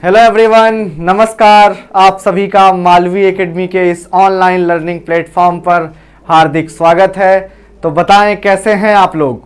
Hello everyone, नमस्कार। आप सभी का मालवी एकेडमी के इस ऑनलाइन लर्निंग प्लेटफॉर्म पर हार्दिक स्वागत है। तो बताएं कैसे हैं आप लोग।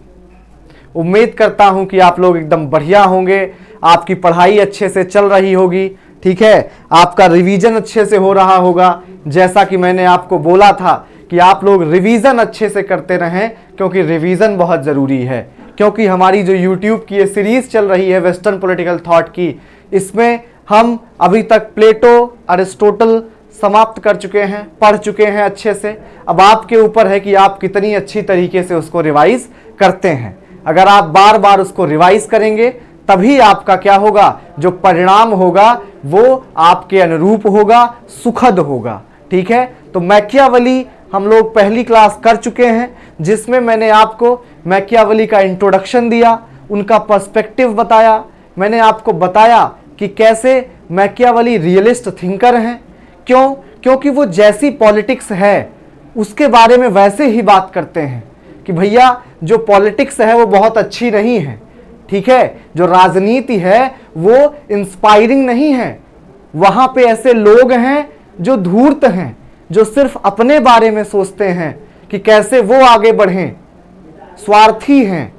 उम्मीद करता हूं कि आप लोग एकदम बढ़िया होंगे, आपकी पढ़ाई अच्छे से चल रही होगी, ठीक है, आपका रिवीजन अच्छे से हो रहा होगा। जैसा कि मैंने आपको बोला था कि आप लोग रिवीजन अच्छे से करते रहें, क्योंकि रिवीजन बहुत ज़रूरी है। क्योंकि हमारी जो यूट्यूब की ये सीरीज़ चल रही है वेस्टर्न पॉलिटिकल थॉट की, इसमें हम अभी तक प्लेटो, अरिस्टोटल समाप्त कर चुके हैं, पढ़ चुके हैं अच्छे से। अब आपके ऊपर है कि आप कितनी अच्छी तरीके से उसको रिवाइज करते हैं। अगर आप बार बार उसको रिवाइज करेंगे तभी आपका क्या होगा, जो परिणाम होगा वो आपके अनुरूप होगा, सुखद होगा, ठीक है। तो मैकियावेली हम लोग पहली क्लास कर चुके हैं, जिसमें मैंने आपको मैकियावेली का इंट्रोडक्शन दिया, उनका पर्सपेक्टिव बताया। मैंने आपको बताया कि कैसे मैकियावेली रियलिस्ट थिंकर हैं। क्योंकि वो जैसी पॉलिटिक्स है उसके बारे में वैसे ही बात करते हैं कि भैया जो पॉलिटिक्स है वो बहुत अच्छी नहीं है, ठीक है। जो राजनीति है वो इंस्पायरिंग नहीं है। वहाँ पे ऐसे लोग हैं जो धूर्त हैं, जो सिर्फ अपने बारे में सोचते हैं कि कैसे वो आगे बढ़ें, स्वार्थी हैं।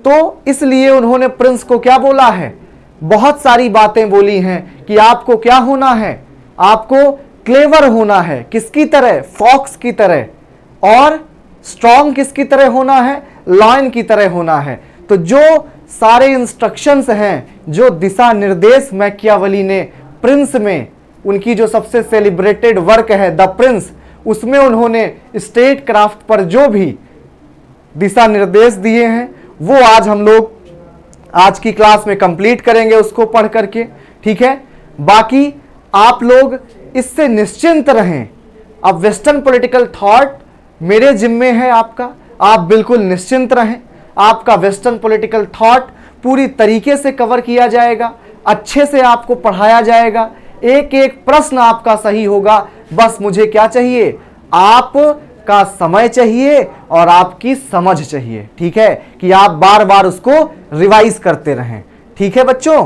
तो इसलिए उन्होंने प्रिंस को क्या बोला है, बहुत सारी बातें बोली हैं कि आपको क्या होना है, आपको क्लेवर होना है, किसकी तरह, फॉक्स की तरह, और स्ट्रॉन्ग किसकी तरह होना है, लायन की तरह होना है। तो जो सारे इंस्ट्रक्शंस हैं, जो दिशा निर्देश मैकियावेली ने प्रिंस में, उनकी जो सबसे सेलिब्रेटेड वर्क है द प्रिंस, उसमें उन्होंने स्टेट क्राफ्ट पर जो भी दिशा निर्देश दिए हैं वो आज हम लोग आज की क्लास में कंप्लीट करेंगे उसको पढ़ करके, ठीक है। बाकी आप लोग इससे निश्चिंत रहें। अब वेस्टर्न पॉलिटिकल थॉट मेरे जिम्मे है आपका, आप बिल्कुल निश्चिंत रहें। आपका वेस्टर्न पॉलिटिकल थॉट पूरी तरीके से कवर किया जाएगा, अच्छे से आपको पढ़ाया जाएगा, एक एक प्रश्न आपका सही होगा। बस मुझे क्या चाहिए, आपका समय चाहिए और आपकी समझ चाहिए, ठीक है, कि आप बार बार उसको रिवाइज करते रहें, ठीक है बच्चों।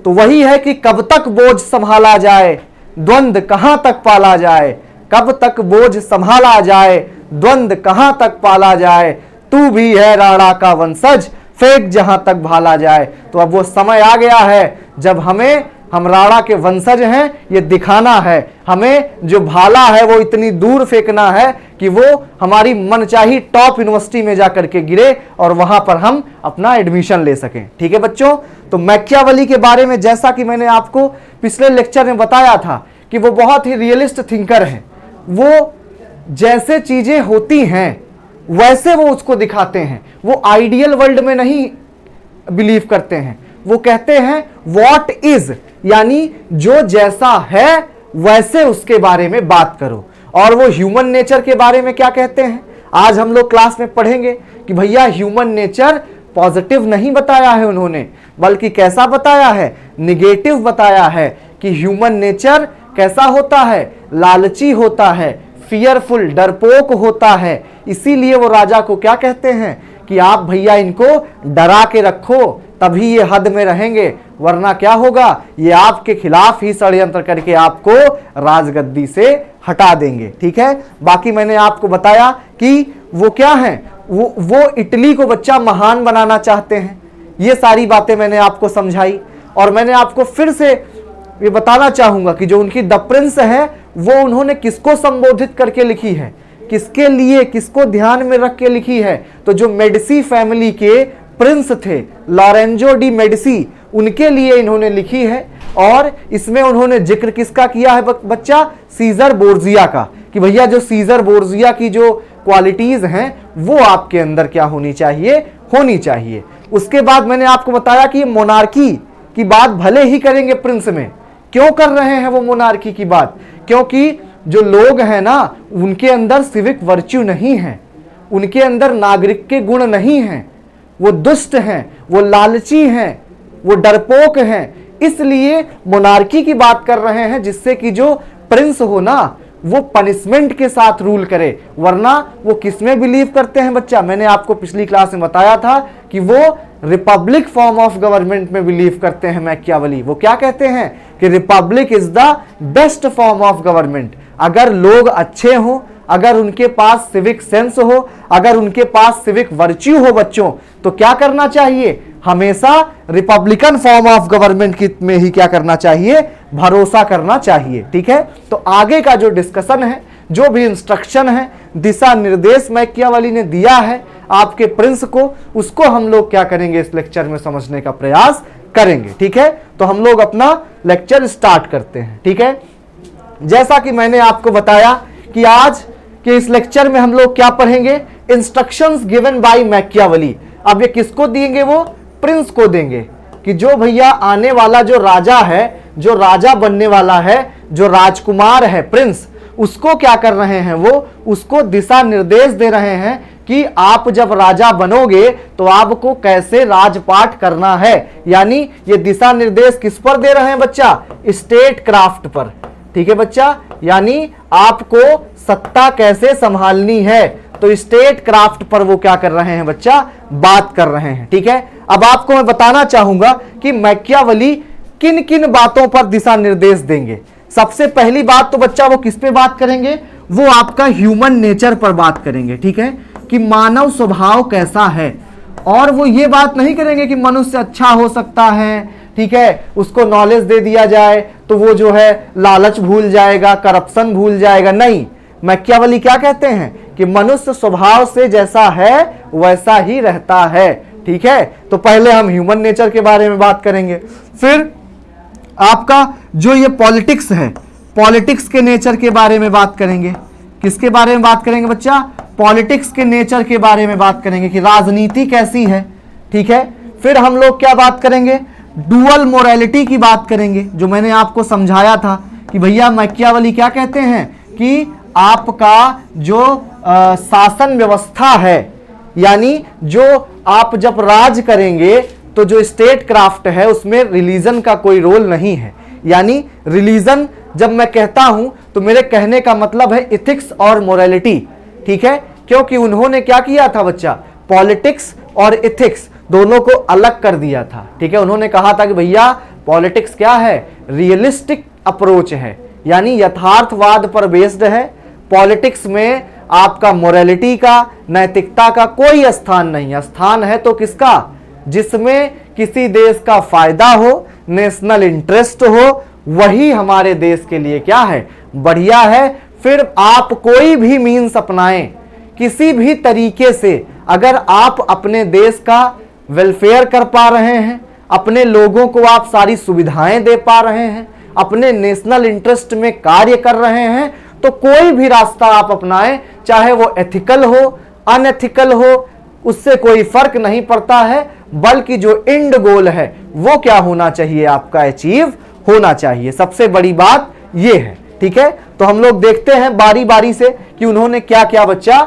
तो वही है कि कब तक बोझ संभाला जाए, द्वंद्व कहां तक पाला जाए, कब तक बोझ संभाला जाए, द्वंद्व कहां तक पाला जाए, तू भी है राणा का वंशज, फेंक जहां तक भाला जाए। तो अब वो समय आ गया है जब हम राणा के वंशज हैं ये दिखाना है। हमें जो भाला है वो इतनी दूर फेंकना है कि वो हमारी मनचाही टॉप यूनिवर्सिटी में जाकर के गिरे और वहां पर हम अपना एडमिशन ले सकें, ठीक है बच्चों। तो मैकियावेली के बारे में जैसा कि मैंने आपको पिछले लेक्चर में बताया था कि वो बहुत ही रियलिस्ट थिंकर हैं। वो जैसे चीजें होती हैं वैसे वो उसको दिखाते हैं। वो आइडियल वर्ल्ड में नहीं बिलीव करते हैं। वो कहते हैं व्हाट इज, यानी जो जैसा है वैसे उसके बारे में बात करो। और वो ह्यूमन नेचर के बारे में क्या कहते हैं, आज हम लोग क्लास में पढ़ेंगे कि भैया ह्यूमन नेचर पॉजिटिव नहीं बताया है उन्होंने, बल्कि कैसा बताया है, निगेटिव बताया है। कि ह्यूमन नेचर कैसा होता है, लालची होता है, फियरफुल, डरपोक होता है। इसीलिए वो राजा को क्या कहते हैं कि आप भैया इनको डरा के रखो, तभी ये हद में रहेंगे, वरना क्या होगा, ये आपके खिलाफ ही षड्यंत्र करके आपको राजगद्दी से हटा देंगे, ठीक है। बाकी मैंने आपको बताया कि वो क्या है, वो इटली को बच्चा महान बनाना चाहते हैं। ये सारी बातें मैंने आपको समझाई। और मैंने आपको फिर से ये बताना चाहूंगा कि जो उनकी द प्रिंस है वो उन्होंने किसको संबोधित करके लिखी है, किसके लिए, किसको ध्यान में रख के लिखी है। तो जो मेडिसी फैमिली के प्रिंस थे, लॉरेंजो डी मेडिसी, उनके लिए इन्होंने लिखी है। और इसमें उन्होंने जिक्र किसका किया है बच्चा, सीजर बोर्जिया का, कि भैया जो सीजर बोर्जिया की जो क्वालिटीज हैं वो आपके अंदर क्या होनी चाहिए, होनी चाहिए। उसके बाद मैंने आपको बताया कि मोनार्की की बात भले ही करेंगे प्रिंस में। क्यों कर रहे हैं वो मोनार्की की बात, क्योंकि जो लोग हैं ना उनके अंदर सिविक वर्च्यू नहीं है, उनके अंदर नागरिक के गुण नहीं हैं, वो दुष्ट हैं, वो लालची हैं, वो डरपोक हैं। इसलिए मोनार्की की बात कर रहे हैं, जिससे कि जो प्रिंस हो ना वो पनिशमेंट के साथ रूल करे। वरना वो किसमें बिलीव करते हैं बच्चा, मैंने आपको पिछली क्लास में बताया था कि वो रिपब्लिक फॉर्म ऑफ गवर्नमेंट में बिलीव करते हैं मैकियावेली। वो क्या कहते हैं कि Republic is the best form of government. अगर लोग अच्छे हों, अगर उनके पास सिविक सेंस हो, अगर उनके पास सिविक वर्च्यू हो बच्चों, तो क्या करना चाहिए? हमेशा रिपब्लिकन फॉर्म ऑफ गवर्नमेंट में ही क्या करना चाहिए? भरोसा करना चाहिए। ठीक है, तो आगे का जो डिस्कशन है, जो भी इंस्ट्रक्शन है, दिशा निर्देश मैकियावेली ने दिया है आपके प्रिंस को, उसको हम लोग क्या करेंगे? इस लेक्चर में समझने का प्रयास करेंगे। ठीक है, तो हम लोग अपना लेक्चर स्टार्ट करते हैं। ठीक है, जैसा कि मैंने आपको बताया कि आज के इस लेक्चर में हम लोग क्या पढ़ेंगे? Instructions given by Machiavelli. अब ये किसको देंगे? वो प्रिंस को देंगे कि जो भैया आने वाला जो राजा है, जो राजा बनने वाला है, जो राजकुमार है, प्रिंस, उसको क्या कर रहे हैं? वो उसको दिशा निर्देश दे रहे हैं कि आप जब राजा बनोगे तो आपको कैसे राजपाट करना है। यानी ये दिशा निर्देश किस पर दे रहे हैं बच्चा? स्टेट क्राफ्ट पर। ठीक है बच्चा, यानी आपको सत्ता कैसे संभालनी है, तो स्टेट क्राफ्ट पर वो क्या कर रहे हैं बच्चा? बात कर रहे हैं। ठीक है, अब आपको मैं बताना चाहूंगा कि मैकियावेली किन किन बातों पर दिशा निर्देश देंगे। सबसे पहली बात तो बच्चा वो किस पे बात करेंगे? वो आपका ह्यूमन नेचर पर बात करेंगे। ठीक है, कि मानव स्वभाव कैसा है। और वो ये बात नहीं करेंगे कि मनुष्य अच्छा हो सकता है, ठीक है, उसको नॉलेज दे दिया जाए तो वो जो है लालच भूल जाएगा, करप्शन भूल जाएगा। नहीं, मैकियावेली क्या कहते हैं कि मनुष्य स्वभाव से जैसा है वैसा ही रहता है। ठीक है, तो पहले हम ह्यूमन नेचर के बारे में बात करेंगे, फिर आपका जो ये पॉलिटिक्स है, पॉलिटिक्स के नेचर के बारे में बात करेंगे। किसके बारे में बात करेंगे बच्चा? पॉलिटिक्स के नेचर के बारे में बात करेंगे कि राजनीति कैसी है। ठीक है, फिर हम लोग क्या बात करेंगे? डुअल मोरालिटी की बात करेंगे, जो मैंने आपको समझाया था कि भैया मैकियावेली क्या कहते हैं कि आपका जो शासन व्यवस्था है, यानी जो आप जब राज करेंगे तो जो स्टेट क्राफ्ट है उसमें रिलीजन का कोई रोल नहीं है। यानी रिलीजन जब मैं कहता हूं तो मेरे कहने का मतलब है इथिक्स और मोरालिटी। ठीक है, क्योंकि उन्होंने क्या किया था बच्चा? पॉलिटिक्स और इथिक्स दोनों को अलग कर दिया था। ठीक है, उन्होंने कहा था कि भैया पॉलिटिक्स क्या है? रियलिस्टिक अप्रोच है, यानी यथार्थवाद पर बेस्ड है। पॉलिटिक्स में आपका मोरालिटी का, नैतिकता का कोई स्थान नहीं है। स्थान है तो किसका? जिसमें किसी देश का फायदा हो, नेशनल इंटरेस्ट हो, वही हमारे देश के लिए क्या है? बढ़िया है। फिर आप कोई भी मीन्स अपनाएं, किसी भी तरीके से, अगर आप अपने देश का वेलफेयर कर पा रहे हैं, अपने लोगों को आप सारी सुविधाएं दे पा रहे हैं, अपने नेशनल इंटरेस्ट में कार्य कर रहे हैं, तो कोई भी रास्ता आप अपनाएं, चाहे वो एथिकल हो, अनएथिकल हो, उससे कोई फर्क नहीं पड़ता है। बल्कि जो एंड गोल है वो क्या होना चाहिए? आपका अचीव होना चाहिए। सबसे बड़ी बात ये है। ठीक है, तो हम लोग देखते हैं बारी बारी से कि उन्होंने क्या क्या बच्चा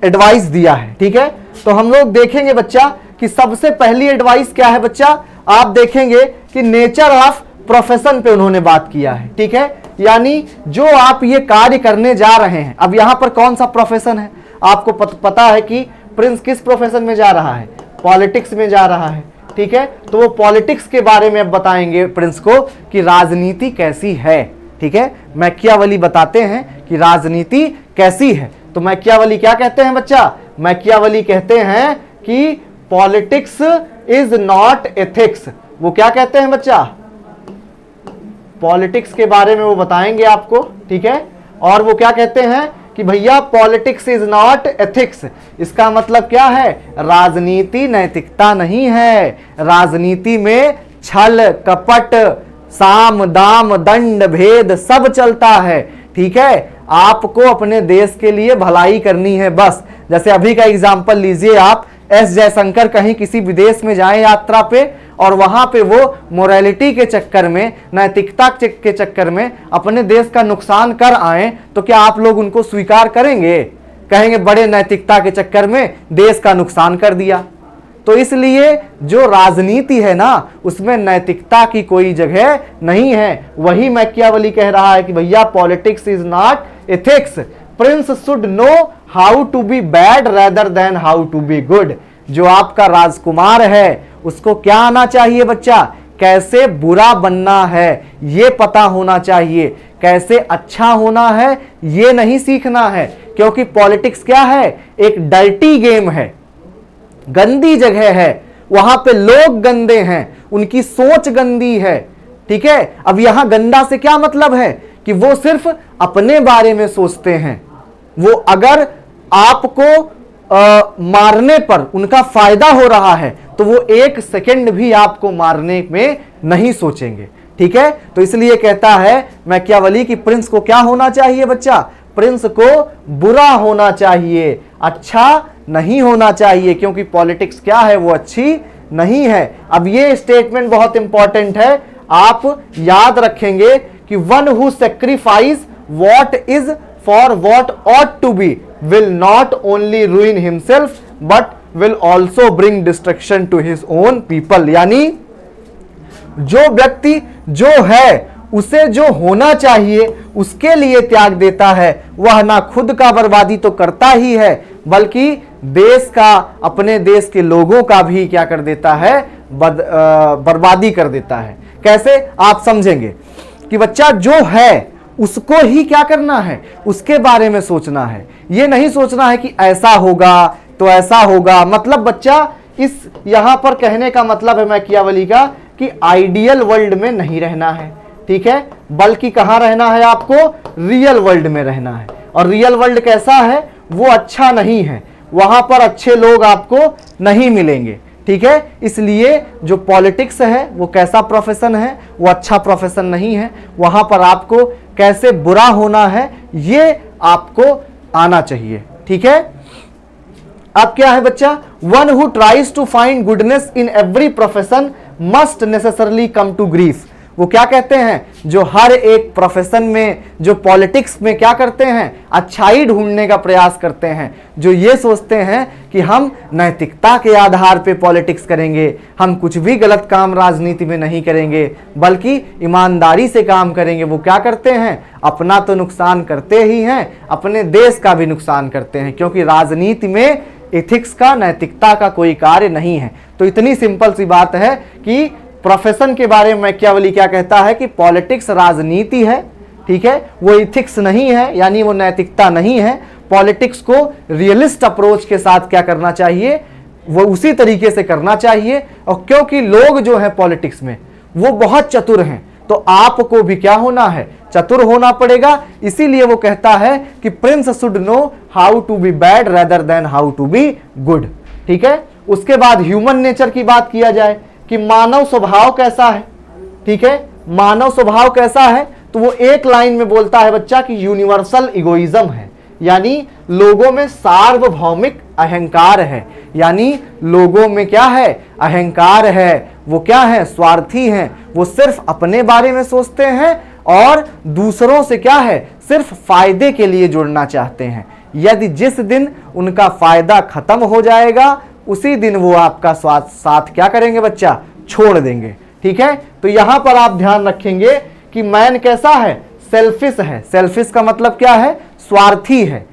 एडवाइस दिया है। ठीक है, तो हम लोग देखेंगे बच्चा कि सबसे पहली एडवाइस क्या है बच्चा? आप देखेंगे कि नेचर ऑफ प्रोफेशन पे उन्होंने बात किया है। ठीक है, यानी जो आप ये कार्य करने जा रहे हैं, अब यहां पर कौन सा प्रोफेशन है? आपको पता है कि प्रिंस किस प्रोफेशन में जा रहा है? पॉलिटिक्स में जा रहा है। ठीक है, तो वो पॉलिटिक्स के बारे में अब बताएंगे प्रिंस को कि राजनीति कैसी है। ठीक है, मैकियावेली बताते हैं कि राजनीति कैसी है। तो मैकियावेली क्या कहते हैं बच्चा? मैकियावेली कहते हैं कि पॉलिटिक्स इज नॉट एथिक्स। वो क्या कहते हैं बच्चा? पॉलिटिक्स के बारे में वो बताएंगे आपको। ठीक है, और वो क्या कहते हैं कि भैया पॉलिटिक्स इज नॉट एथिक्स। इसका मतलब क्या है? राजनीति नैतिकता नहीं है। राजनीति में छल कपट, साम दाम दंड भेद सब चलता है। ठीक है, आपको अपने देश के लिए भलाई करनी है बस। जैसे अभी का एग्जाम्पल लीजिए आप, एस जयशंकर कहीं किसी विदेश में जाएं यात्रा पे और वहां पे वो मोरालिटी के चक्कर में, नैतिकता के चक्कर में अपने देश का नुकसान कर आए, तो क्या आप लोग उनको स्वीकार करेंगे? कहेंगे बड़े नैतिकता के चक्कर में देश का नुकसान कर दिया। तो इसलिए जो राजनीति है ना, उसमें नैतिकता की कोई जगह नहीं है। वही मैकियावेली कह रहा है कि भैया politics is not ethics. Prince should know how to be bad rather than how to be good. जो आपका राजकुमार है उसको क्या आना चाहिए बच्चा, कैसे बुरा बनना है ये पता होना चाहिए, कैसे अच्छा होना है ये नहीं सीखना है। क्योंकि पॉलिटिक्स क्या है, एक डर्टी गेम है, गंदी जगह है, वहां पे लोग गंदे हैं, उनकी सोच गंदी है। ठीक है, अब यहां गंदा से क्या मतलब है कि वो सिर्फ अपने बारे में सोचते हैं। वो अगर आपको मारने पर उनका फायदा हो रहा है तो वो एक सेकंड भी आपको मारने में नहीं सोचेंगे। ठीक है, तो इसलिए कहता है मैकियावेली कि प्रिंस को क्या होना चाहिए बच्चा, प्रिंस को बुरा होना चाहिए, अच्छा नहीं होना चाहिए, क्योंकि पॉलिटिक्स क्या है, वो अच्छी नहीं है। अब ये स्टेटमेंट बहुत इंपॉर्टेंट है, आप याद रखेंगे कि one who sacrifice what is for what ought to be will not only ruin himself but will also bring destruction to his own people. यानी जो व्यक्ति जो है उसे जो होना चाहिए उसके लिए त्याग देता है, वह ना खुद का बर्बादी तो करता ही है बल्कि देश का, अपने देश के लोगों का भी क्या कर देता है, बर्बादी कर देता है। कैसे आप समझेंगे कि बच्चा जो है उसको ही क्या करना है, उसके बारे में सोचना है, ये नहीं सोचना है कि ऐसा होगा तो ऐसा होगा। मतलब बच्चा इस यहां पर कहने का मतलब है मैकियावेली का कि आइडियल वर्ल्ड में नहीं रहना है, ठीक है, बल्कि कहां रहना है, आपको रियल वर्ल्ड में रहना है। और रियल वर्ल्ड कैसा है, वो अच्छा नहीं है, वहां पर अच्छे लोग आपको नहीं मिलेंगे। ठीक है, इसलिए जो पॉलिटिक्स है वो कैसा प्रोफेशन है, वो अच्छा प्रोफेशन नहीं है। वहां पर आपको कैसे बुरा होना है ये आपको आना चाहिए। ठीक है, अब क्या है बच्चा, one who tries to find goodness in every profession must necessarily come to grief. वो क्या कहते हैं, जो हर एक प्रोफेशन में, जो पॉलिटिक्स में क्या करते हैं, अच्छाई ढूंढने का प्रयास करते हैं, जो ये सोचते हैं कि हम नैतिकता के आधार पे पॉलिटिक्स करेंगे, हम कुछ भी गलत काम राजनीति में नहीं करेंगे बल्कि ईमानदारी से काम करेंगे। वो क्या करते हैं, अपना तो नुकसान करते ही हैं, अपने देश का भी नुकसान करते हैं, क्योंकि राजनीति में एथिक्स का, नैतिकता का कोई कार्य नहीं है। तो इतनी सिंपल सी बात है कि प्रोफेशन के बारे में मैकियावेली क्या कहता है कि पॉलिटिक्स राजनीति है, ठीक है, वो इथिक्स नहीं है, यानी वो नैतिकता नहीं है। पॉलिटिक्स को रियलिस्ट अप्रोच के साथ क्या करना चाहिए, वो उसी तरीके से करना चाहिए। और क्योंकि लोग जो है पॉलिटिक्स में वो बहुत चतुर हैं, तो आपको भी क्या होना है, चतुर होना पड़ेगा। इसीलिए वो कहता है कि prince should know how to be bad rather than how to be good. ठीक है, उसके बाद ह्यूमन नेचर की बात किया जाए कि मानव स्वभाव कैसा है। ठीक है, मानव स्वभाव कैसा है, तो वो एक लाइन में बोलता है बच्चा कि यूनिवर्सल इगोइज्म है, यानी लोगों में सार्वभौमिक अहंकार है। यानी लोगों में क्या है, अहंकार है, वो क्या है, स्वार्थी हैं, वो सिर्फ अपने बारे में सोचते हैं और दूसरों से क्या है, सिर्फ फायदे के लिए जुड़ना चाहते हैं। यदि जिस दिन उनका फायदा खत्म हो जाएगा उसी दिन वो आपका साथ क्या करेंगे बच्चा, छोड़ देंगे। ठीक है, तो यहां पर आप ध्यान रखेंगे कि मैन कैसा है, सेल्फिश है। सेल्फिश का मतलब क्या है, स्वार्थी है।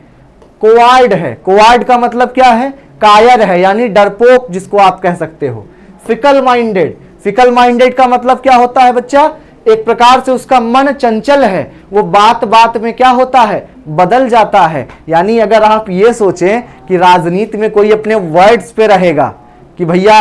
कोवार्ड है, कोवार्ड का मतलब क्या है, कायर है, यानी डरपोक जिसको आप कह सकते हो। फिकल माइंडेड, फिकल माइंडेड का मतलब क्या होता है बच्चा, एक प्रकार से उसका मन चंचल है, वो बात बात में क्या होता है, बदल जाता है। यानी अगर आप ये सोचें कि राजनीति में कोई अपने वर्ड्स पे रहेगा कि भैया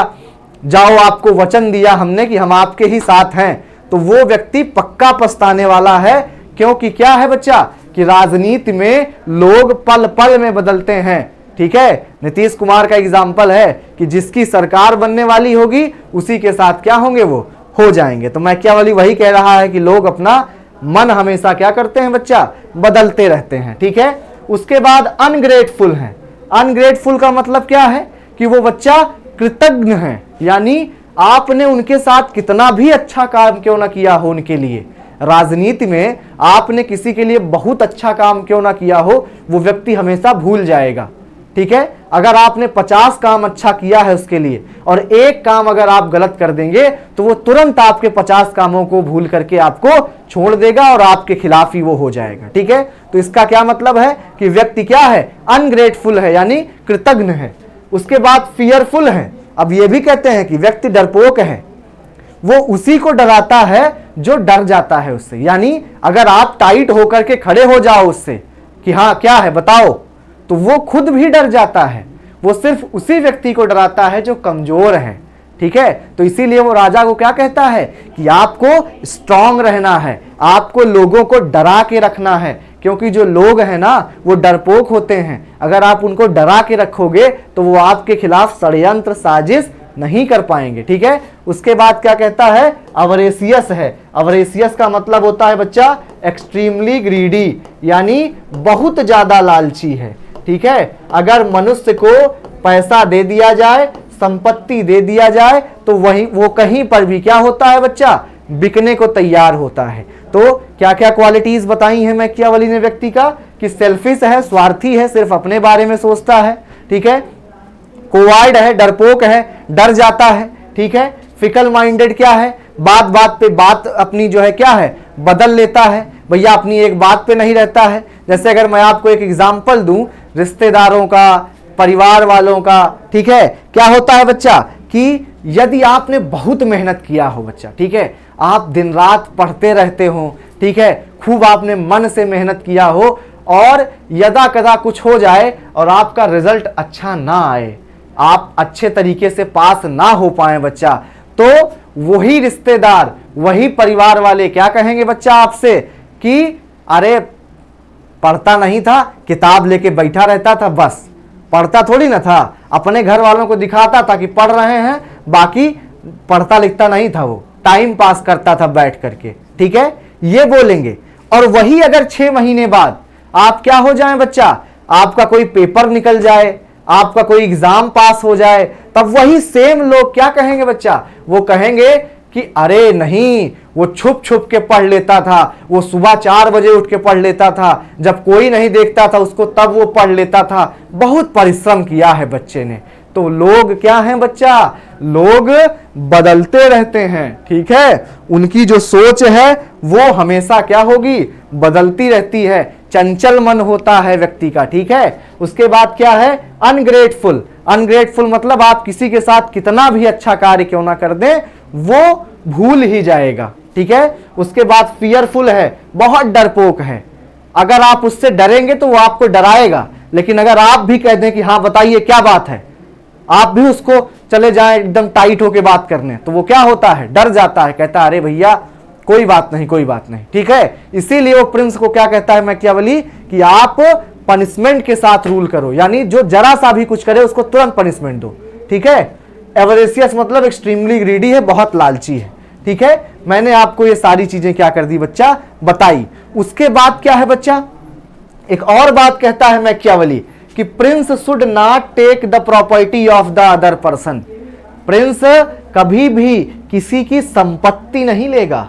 जाओ, आपको वचन दिया हमने कि हम आपके ही साथ हैं, तो वो व्यक्ति पक्का पछताने वाला है। क्योंकि क्या है बच्चा कि राजनीति में लोग पल पल में बदलते हैं। ठीक है, नीतीश कुमार का एग्जाम्पल है कि जिसकी सरकार बनने वाली होगी उसी के साथ क्या होंगे, वो हो जाएंगे। तो मैकियावेली वही कह रहा है कि लोग अपना मन हमेशा क्या करते हैं बच्चा, बदलते रहते हैं। ठीक है, उसके बाद अनग्रेटफुल है। अनग्रेटफुल का मतलब क्या है कि वो बच्चा कृतज्ञ है, यानी आपने उनके साथ कितना भी अच्छा काम क्यों ना किया हो, उनके लिए राजनीति में आपने किसी के लिए बहुत अच्छा काम क्यों ना किया हो, वो व्यक्ति हमेशा भूल जाएगा। ठीक है, अगर आपने 50 काम अच्छा किया है उसके लिए और एक काम अगर आप गलत कर देंगे तो वो तुरंत आपके 50 कामों को भूल करके आपको छोड़ देगा और आपके खिलाफ ही वो हो जाएगा। ठीक है, तो इसका क्या मतलब है कि व्यक्ति क्या है, अनग्रेटफुल है, यानी कृतज्ञ है। उसके बाद फियरफुल है। अब ये भी कहते हैं कि व्यक्ति डरपोक है, वो उसी को डराता है जो डर जाता है उससे। यानी अगर आप टाइट होकर के खड़े हो जाओ उससे कि हाँ क्या है बताओ, तो वो खुद भी डर जाता है। वो सिर्फ उसी व्यक्ति को डराता है जो कमजोर है, ठीक है। तो इसीलिए वो राजा को क्या कहता है कि आपको स्ट्रांग रहना है, आपको लोगों को डरा के रखना है, क्योंकि जो लोग हैं ना वो डरपोक होते हैं। अगर आप उनको डरा के रखोगे तो वो आपके खिलाफ षड्यंत्र साजिश नहीं कर पाएंगे, ठीक है। उसके बाद क्या कहता है, अवरेसियस है। अवरेसियस का मतलब होता है बच्चा एक्सट्रीमली ग्रीडी, यानी बहुत ज्यादा लालची है, ठीक है। अगर मनुष्य को पैसा दे दिया जाए, संपत्ति दे दिया जाए, तो वो कहीं पर भी क्या होता है बच्चा, बिकने को तैयार होता है। तो क्या क्या क्वालिटीज बताई हैं मैकियावेली ने व्यक्ति का, कि सेल्फिश है, स्वार्थी है, सिर्फ अपने बारे में सोचता है, ठीक है। कोवार्ड है, डरपोक है, डर जाता है, ठीक है। फिकल माइंडेड क्या है, बात बात पे बात अपनी जो है क्या है बदल लेता है, भैया अपनी एक बात पे नहीं रहता है। जैसे अगर मैं आपको एक एग्जांपल दूं रिश्तेदारों का, परिवार वालों का, ठीक है, क्या होता है बच्चा कि यदि आपने बहुत मेहनत किया हो बच्चा, ठीक है, आप दिन रात पढ़ते रहते हो, ठीक है, खूब आपने मन से मेहनत किया हो, और यदा कदा कुछ हो जाए और आपका रिजल्ट अच्छा ना आए, आप अच्छे तरीके से पास ना हो पाए बच्चा, तो वही रिश्तेदार, वही परिवार वाले क्या कहेंगे बच्चा आपसे कि अरे पढ़ता नहीं था, किताब लेके बैठा रहता था, बस पढ़ता थोड़ी ना था, अपने घर वालों को दिखाता था कि पढ़ रहे हैं, बाकी पढ़ता लिखता नहीं था, वो टाइम पास करता था बैठ करके, ठीक है, ये बोलेंगे। और वही अगर 6 महीने बाद आप क्या हो जाएं बच्चा, आपका कोई पेपर निकल जाए, आपका कोई एग्जाम पास हो जाए, तब वही सेम लोग क्या कहेंगे बच्चा, वो कहेंगे कि अरे नहीं, वो छुप छुप के पढ़ लेता था, वो सुबह 4 बजे उठ के पढ़ लेता था, जब कोई नहीं देखता था उसको तब वो पढ़ लेता था, बहुत परिश्रम किया है बच्चे ने। तो लोग क्या हैं बच्चा, लोग बदलते रहते हैं, ठीक है। उनकी जो सोच है वो हमेशा क्या होगी, बदलती रहती है, चंचल मन होता है व्यक्ति का, ठीक है। उसके बाद क्या है, अनग्रेटफुल। अनग्रेटफुल मतलब आप किसी के साथ कितना भी अच्छा कार्य क्यों ना कर दें, वो भूल ही जाएगा, ठीक है। उसके बाद फियरफुल है, बहुत डरपोक है। अगर आप उससे डरेंगे तो वो आपको डराएगा, लेकिन अगर आप भी कह दें कि हाँ बताइए क्या बात है, आप भी उसको चले जाएं एकदम टाइट होके बात करने, तो वो क्या होता है, डर जाता है, कहता है अरे भैया कोई बात नहीं, कोई बात नहीं, ठीक है। इसीलिए वो प्रिंस को क्या कहता है मैकियावेली कि आप पनिशमेंट के साथ रूल करो, यानी जो जरा सा भी कुछ करे उसको तुरंत पनिशमेंट दो, ठीक है। एवरेसियस मतलब एक्सट्रीमली ग्रीडी है, बहुत लालची है, ठीक है। मैंने आपको ये सारी चीजें क्या कर दी बच्चा, बताई। उसके बाद क्या है बच्चा, एक और बात कहता है मैकियावेली कि prince should not take the property of the other person. Prince कभी भी किसी की संपत्ति नहीं लेगा।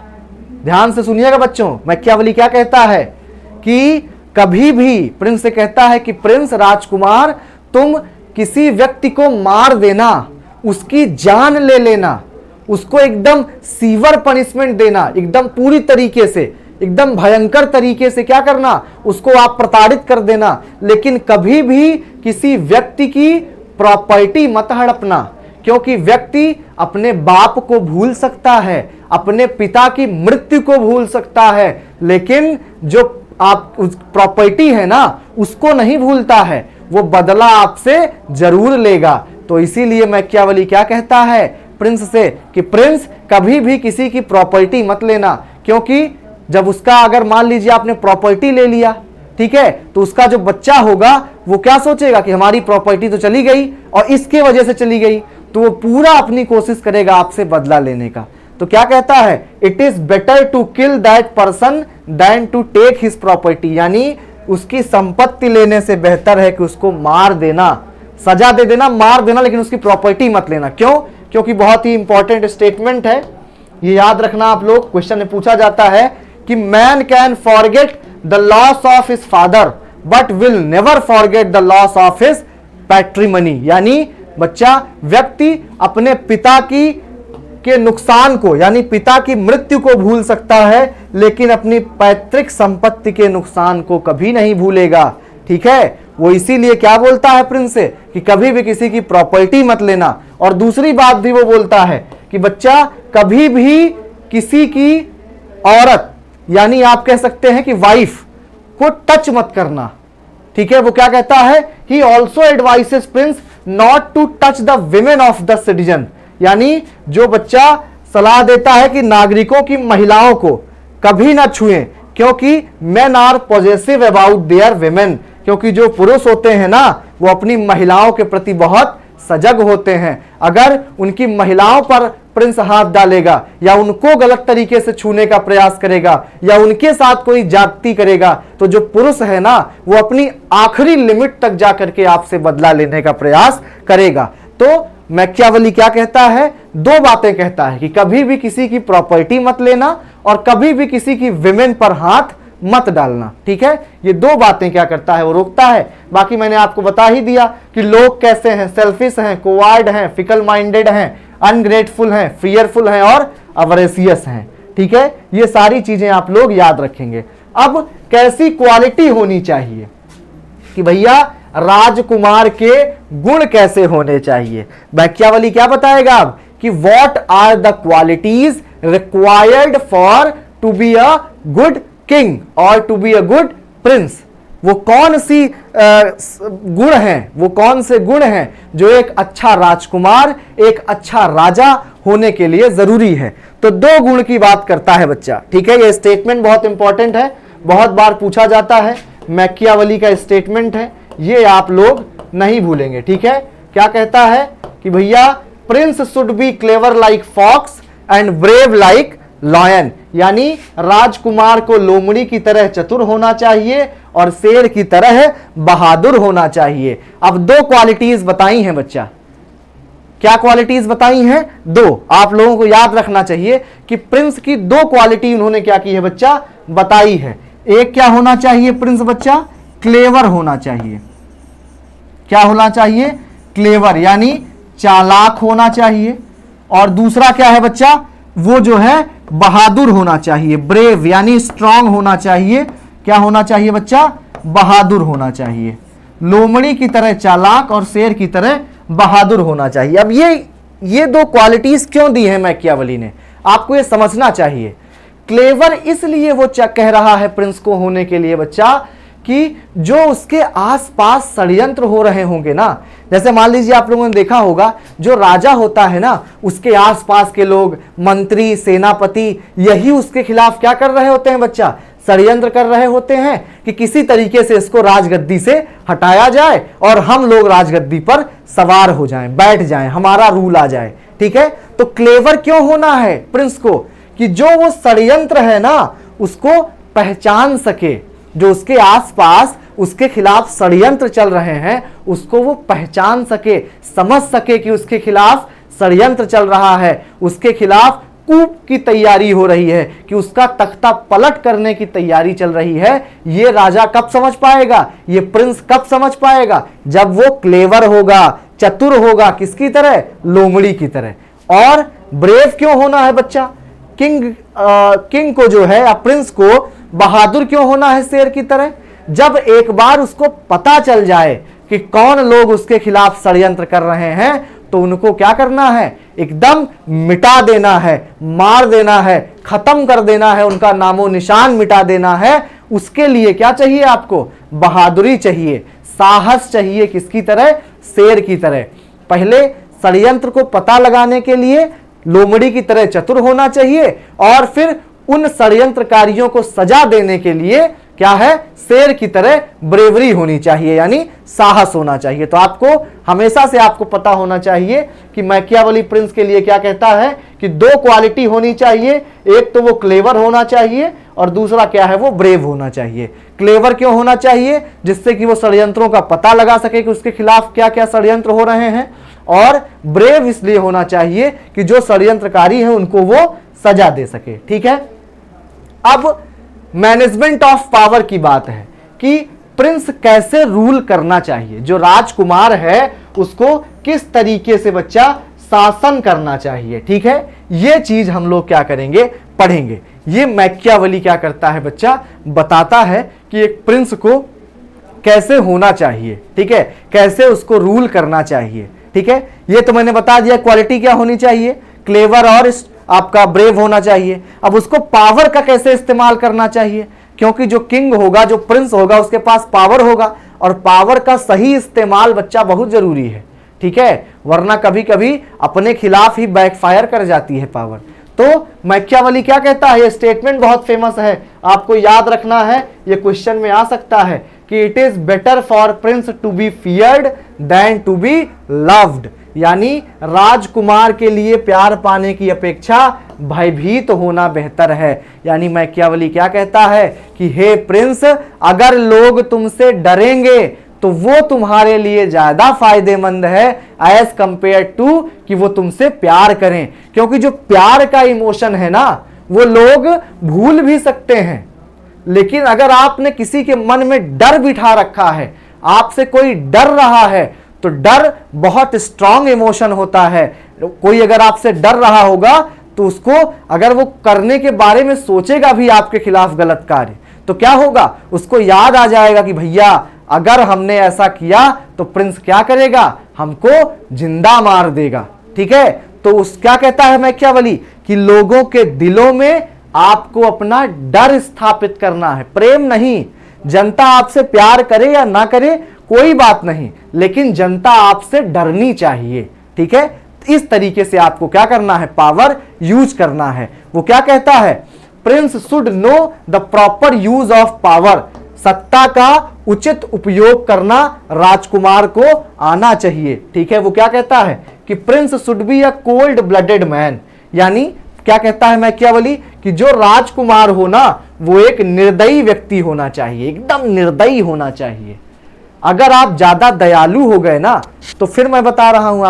ध्यान से सुनिएगा बच्चों, मैकियावेली क्या कहता है कि कभी भी प्रिंस से कहता है कि प्रिंस राजकुमार, तुम किसी व्यक्ति को मार देना, उसकी जान ले लेना, उसको एकदम सीवर पनिशमेंट देना, एकदम पूरी तरीके से, एकदम भयंकर तरीके से क्या करना, उसको आप प्रताड़ित कर देना, लेकिन कभी भी किसी व्यक्ति की प्रॉपर्टी मत हड़पना, क्योंकि व्यक्ति अपने बाप को भूल सकता है, अपने पिता की मृत्यु को भूल सकता है, लेकिन जो आप उस प्रॉपर्टी है ना उसको नहीं भूलता है, वो बदला आपसे जरूर लेगा। तो इसीलिए मैकियावेली क्या कहता है प्रिंस से कि प्रिंस कभी भी किसी की प्रॉपर्टी मत लेना, क्योंकि जब उसका अगर मान लीजिए आपने प्रॉपर्टी ले लिया, ठीक है, तो उसका जो बच्चा होगा वो क्या सोचेगा कि हमारी प्रॉपर्टी तो चली गई और इसके वजह से चली गई, तो वो पूरा अपनी कोशिश करेगा आपसे बदला लेने का। तो क्या कहता है, it is better to kill that person than to take his property, यानी उसकी संपत्ति लेने से बेहतर है कि उसको मार देना, सजा दे देना, मार देना, लेकिन उसकी प्रॉपर्टी मत लेना। क्यों? क्योंकि बहुत ही इंपॉर्टेंट स्टेटमेंट है, ये याद रखना आप लोग, क्वेश्चन में पूछा जाता है कि man can forget the loss of his father but will never forget the loss of his patrimony, यानी बच्चा व्यक्ति अपने पिता के नुकसान को, यानी पिता की मृत्यु को भूल सकता है, लेकिन अपनी पैतृक संपत्ति के नुकसान को कभी नहीं भूलेगा, ठीक है। वो इसीलिए क्या बोलता है प्रिंस से कि कभी भी किसी की प्रॉपर्टी मत लेना। और दूसरी बात भी वो बोलता है कि बच्चा कभी भी किसी की औरत, यानी आप कह सकते हैं कि वाइफ को टच मत करना। ठीक है, वो क्या कहता है, he also advises prince not to touch the women of the citizen, यानी जो बच्चा सलाह देता है कि नागरिकों की महिलाओं को कभी ना छुएं, क्योंकि men are possessive about their women, क्योंकि जो पुरुष होते हैं ना वो अपनी महिलाओं के प्रति बहुत सजग होते हैं। अगर उनकी महिलाओं पर प्रिंस हाथ डालेगा या उनको गलत तरीके से छूने का प्रयास करेगा या उनके साथ कोई ज्यादती करेगा तो जो पुरुष है ना वो अपनी आखिरी लिमिट तक जाकर के आपसे बदला लेने का प्रयास करेगा। तो मैकियावेली क्या कहता है, दो बातें कहता है कि कभी भी किसी की प्रॉपर्टी मत लेना और कभी भी किसी की विमेन पर हाथ मत डालना। ठीक है, ये दो बातें क्या करता है, वो रोकता है। बाकी मैंने आपको बता ही दिया कि लोग कैसे हैं, सेल्फिश हैं, कोवार्ड हैं, फिकल माइंडेड हैं, अनग्रेटफुल हैं, फियरफुल हैं और अवरेसियस हैं। ठीक है, ये सारी चीजें आप लोग याद रखेंगे। अब कैसी क्वालिटी होनी चाहिए कि भैया राजकुमार के गुण कैसे होने चाहिए, मैकियावेली क्या बताएगा अब कि what are the qualities required for to be a good king और to be a good prince. वो कौन सी गुण हैं, वो कौन से गुण हैं जो एक अच्छा राजकुमार, एक अच्छा राजा होने के लिए जरूरी है। तो दो गुण की बात करता है बच्चा। ठीक है, ये स्टेटमेंट बहुत इंपॉर्टेंट है, बहुत बार पूछा जाता है, मैकियावेली का स्टेटमेंट है, ये आप लोग नहीं भूलेंगे। ठीक है, क्या कहता है कि भैया prince should be clever like fox and brave like lion, यानी राजकुमार को लोमड़ी की तरह चतुर होना चाहिए और शेर की तरह बहादुर होना चाहिए। अब दो क्वालिटीज बताई हैं बच्चा, क्या क्वालिटीज बताई हैं, दो। आप लोगों को याद रखना चाहिए कि प्रिंस की दो क्वालिटी उन्होंने क्या की है बच्चा, बताई है। एक क्या होना चाहिए प्रिंस बच्चा, क्लेवर होना चाहिए। क्या होना चाहिए, क्लेवर, यानी चालाक होना चाहिए। और दूसरा क्या है बच्चा, वो जो है बहादुर होना चाहिए, ब्रेव यानी स्ट्रांग होना चाहिए। क्या होना चाहिए बच्चा, बहादुर होना चाहिए। लोमड़ी की तरह चालाक और शेर की तरह बहादुर होना चाहिए। अब ये दो क्वालिटीज क्यों दी है मैकियावेली ने, आपको ये समझना चाहिए। क्लेवर इसलिए वो कह रहा है प्रिंस को होने के लिए बच्चा कि जो उसके आसपास षड्यंत्र हो रहे होंगे ना, जैसे मान लीजिए आप लोगों ने देखा होगा जो राजा होता है ना उसके आसपास के लोग, मंत्री, सेनापति, यही उसके खिलाफ क्या कर रहे होते हैं बच्चा, षड्यंत्र कर रहे होते हैं कि किसी तरीके से इसको राजगद्दी से हटाया जाए और हम लोग राजगद्दी पर सवार हो जाएं, बैठ जाएं, हमारा रूल आ जाए। ठीक है, तो क्लेवर क्यों होना है प्रिंस को कि जो वो षड्यंत्र है ना उसको पहचान सके, जो उसके आसपास उसके खिलाफ षड्यंत्र चल रहे हैं उसको वो पहचान सके, समझ सके कि उसके खिलाफ षड्यंत्र चल रहा है, उसके खिलाफ कूप की तैयारी हो रही है, कि उसका तख्ता पलट करने की तैयारी चल रही है। ये राजा कब समझ पाएगा, ये प्रिंस कब समझ पाएगा, जब वो क्लेवर होगा, चतुर होगा, किसकी तरह, लोमड़ी की तरह। और ब्रेव क्यों होना है बच्चा, किंग को जो है या प्रिंस को बहादुर क्यों होना है शेर की तरह, जब एक बार उसको पता चल जाए कि कौन लोग उसके खिलाफ षड्यंत्र कर रहे हैं तो उनको क्या करना है, एकदम मिटा देना है, मार देना है, खत्म कर देना है, उनका नामो निशान मिटा देना है। उसके लिए क्या चाहिए आपको, बहादुरी चाहिए, साहस चाहिए, किसकी तरह, शेर की तरह। पहले षड्यंत्र को पता लगाने के लिए लोमड़ी की तरह चतुर होना चाहिए और फिर उन षड्यंत्रकारियों को सजा देने के लिए क्या है, शेर की तरह ब्रेवरी होनी चाहिए, यानी साहस होना चाहिए। तो आपको हमेशा से आपको पता होना चाहिए कि मैकियावेली प्रिंस के लिए क्या कहता है कि दो क्वालिटी होनी चाहिए, एक तो वो क्लेवर होना चाहिए और दूसरा क्या है, वो ब्रेव होना चाहिए। क्लेवर क्यों होना चाहिए, जिससे कि वो षड्यंत्रों का पता लगा सके कि उसके खिलाफ क्या क्या षड्यंत्र हो रहे हैं, और ब्रेव इसलिए होना चाहिए कि जो षड्यंत्रकारी हैं उनको वो सजा दे सके। ठीक है, अब मैनेजमेंट ऑफ पावर की बात है कि प्रिंस कैसे रूल करना चाहिए, जो राजकुमार है उसको किस तरीके से बच्चा शासन करना चाहिए। ठीक है, ये चीज हम लोग क्या करेंगे, पढ़ेंगे। ये मैकियावेली क्या करता है बच्चा, बताता है कि एक प्रिंस को कैसे होना चाहिए, ठीक है, कैसे उसको रूल करना चाहिए, ठीक है। ये तो मैंने बता दिया क्वालिटी क्या होनी चाहिए, क्लेवर और आपका ब्रेव होना चाहिए। अब उसको पावर का कैसे इस्तेमाल करना चाहिए, क्योंकि जो किंग होगा, जो प्रिंस होगा, उसके पास पावर होगा और पावर का सही इस्तेमाल बच्चा बहुत जरूरी है, ठीक है, वरना कभी कभी अपने खिलाफ ही बैकफायर कर जाती है पावर। तो मैकियावेली क्या कहता है, ये स्टेटमेंट बहुत फेमस है, आपको याद रखना है, ये क्वेश्चन में आ सकता है कि it is better for prince to be feared than to be loved, यानी राजकुमार के लिए प्यार पाने की अपेक्षा भयभीत होना बेहतर है। यानी मैकियावेली क्या कहता है कि हे प्रिंस, अगर लोग तुमसे डरेंगे तो वो तुम्हारे लिए ज्यादा फायदेमंद है एज कंपेयर टू कि वो तुमसे प्यार करें, क्योंकि जो प्यार का इमोशन है ना, वो लोग भूल भी सकते हैं, लेकिन अगर आपने किसी के मन में डर बिठा रखा है, आपसे कोई डर रहा है, तो डर बहुत स्ट्रांग इमोशन होता है। कोई अगर आपसे डर रहा होगा तो उसको अगर वो करने के बारे में सोचेगा भी आपके खिलाफ गलत कार्य, तो क्या होगा, उसको याद आ जाएगा कि भैया अगर हमने ऐसा किया तो प्रिंस क्या करेगा, हमको जिंदा मार देगा, ठीक है। तो उस क्या कहता है मैकियावेली कि लोगों के दिलों में आपको अपना डर स्थापित करना है, प्रेम नहीं। जनता आपसे प्यार करे या ना करे कोई बात नहीं, लेकिन जनता आपसे डरनी चाहिए, ठीक है। इस तरीके से आपको क्या करना है, पावर यूज करना है। वो क्या कहता है, Prince should know the proper use of power, सत्ता का उचित उपयोग करना राजकुमार को आना चाहिए, ठीक है। वो क्या कहता है कि prince should be a cold blooded man, यानी क्या कहता है मैकियावेली कि जो राजकुमार हो ना, वो एक निर्दयी व्यक्ति होना चाहिए, एकदम निर्दयी होना चाहिए। अगर आप ज्यादा दयालु हो गए ना, तो फिर मैं बता रहा हूं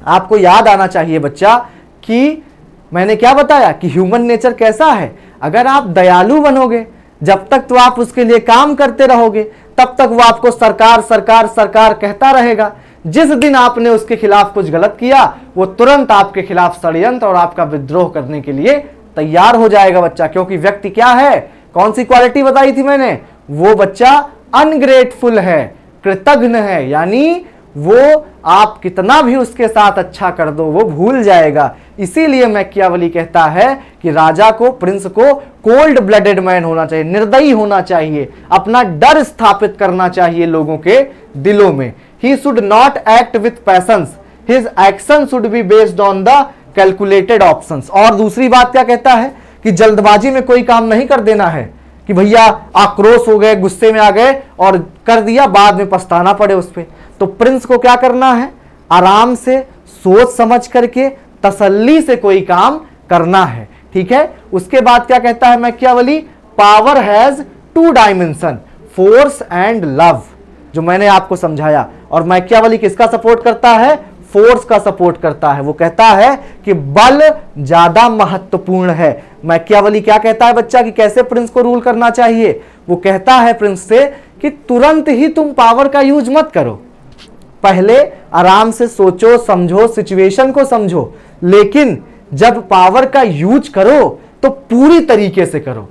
आपको याद आना चाहिए बच्चा कि मैंने क्या बताया कि ह्यूमन नेचर कैसा है। अगर आप दयालु बनोगे, जब तक तो आप उसके लिए काम करते रहोगे, तब तक वो आपको सरकार सरकार सरकार कहता रहेगा। जिस दिन आपने उसके खिलाफ कुछ गलत किया, वो तुरंत आपके खिलाफ षड्यंत्र और आपका विद्रोह करने के लिए तैयार हो जाएगा बच्चा। क्योंकि व्यक्ति क्या है, कौन सी क्वालिटी बताई थी मैंने, वो बच्चा अनग्रेटफुल है, कृतज्ञ है, यानी वो आप कितना भी उसके साथ अच्छा कर दो वो भूल जाएगा। इसीलिए मैकियावेली कहता है कि राजा को, प्रिंस को कोल्ड ब्लडेड मैन होना चाहिए, निर्दयी होना चाहिए, अपना डर स्थापित करना चाहिए लोगों के दिलों में। He should not act with patience, his action should be based on the calculated options. और दूसरी बात क्या कहता है कि जल्दबाजी में कोई काम नहीं कर देना है कि भैया आक्रोश हो गए, गुस्से में आ गए और कर दिया, बाद में पछताना पड़े उस पर। तो प्रिंस को क्या करना है, आराम से सोच समझ करके तसल्ली से कोई काम करना है, ठीक है। उसके बाद क्या कहता है Machiavelli, power has two dimension, force and love, जो मैंने आपको समझाया। और मैकियावेली किसका सपोर्ट करता है, फोर्स का सपोर्ट करता है। वो कहता है कि बल ज्यादा महत्वपूर्ण है। मैकियावेली क्या कहता है बच्चा कि कैसे प्रिंस को रूल करना चाहिए, वो कहता है प्रिंस से कि तुरंत ही तुम पावर का यूज मत करो, पहले आराम से सोचो समझो, सिचुएशन को समझो, लेकिन जब पावर का यूज करो तो पूरी तरीके से करो।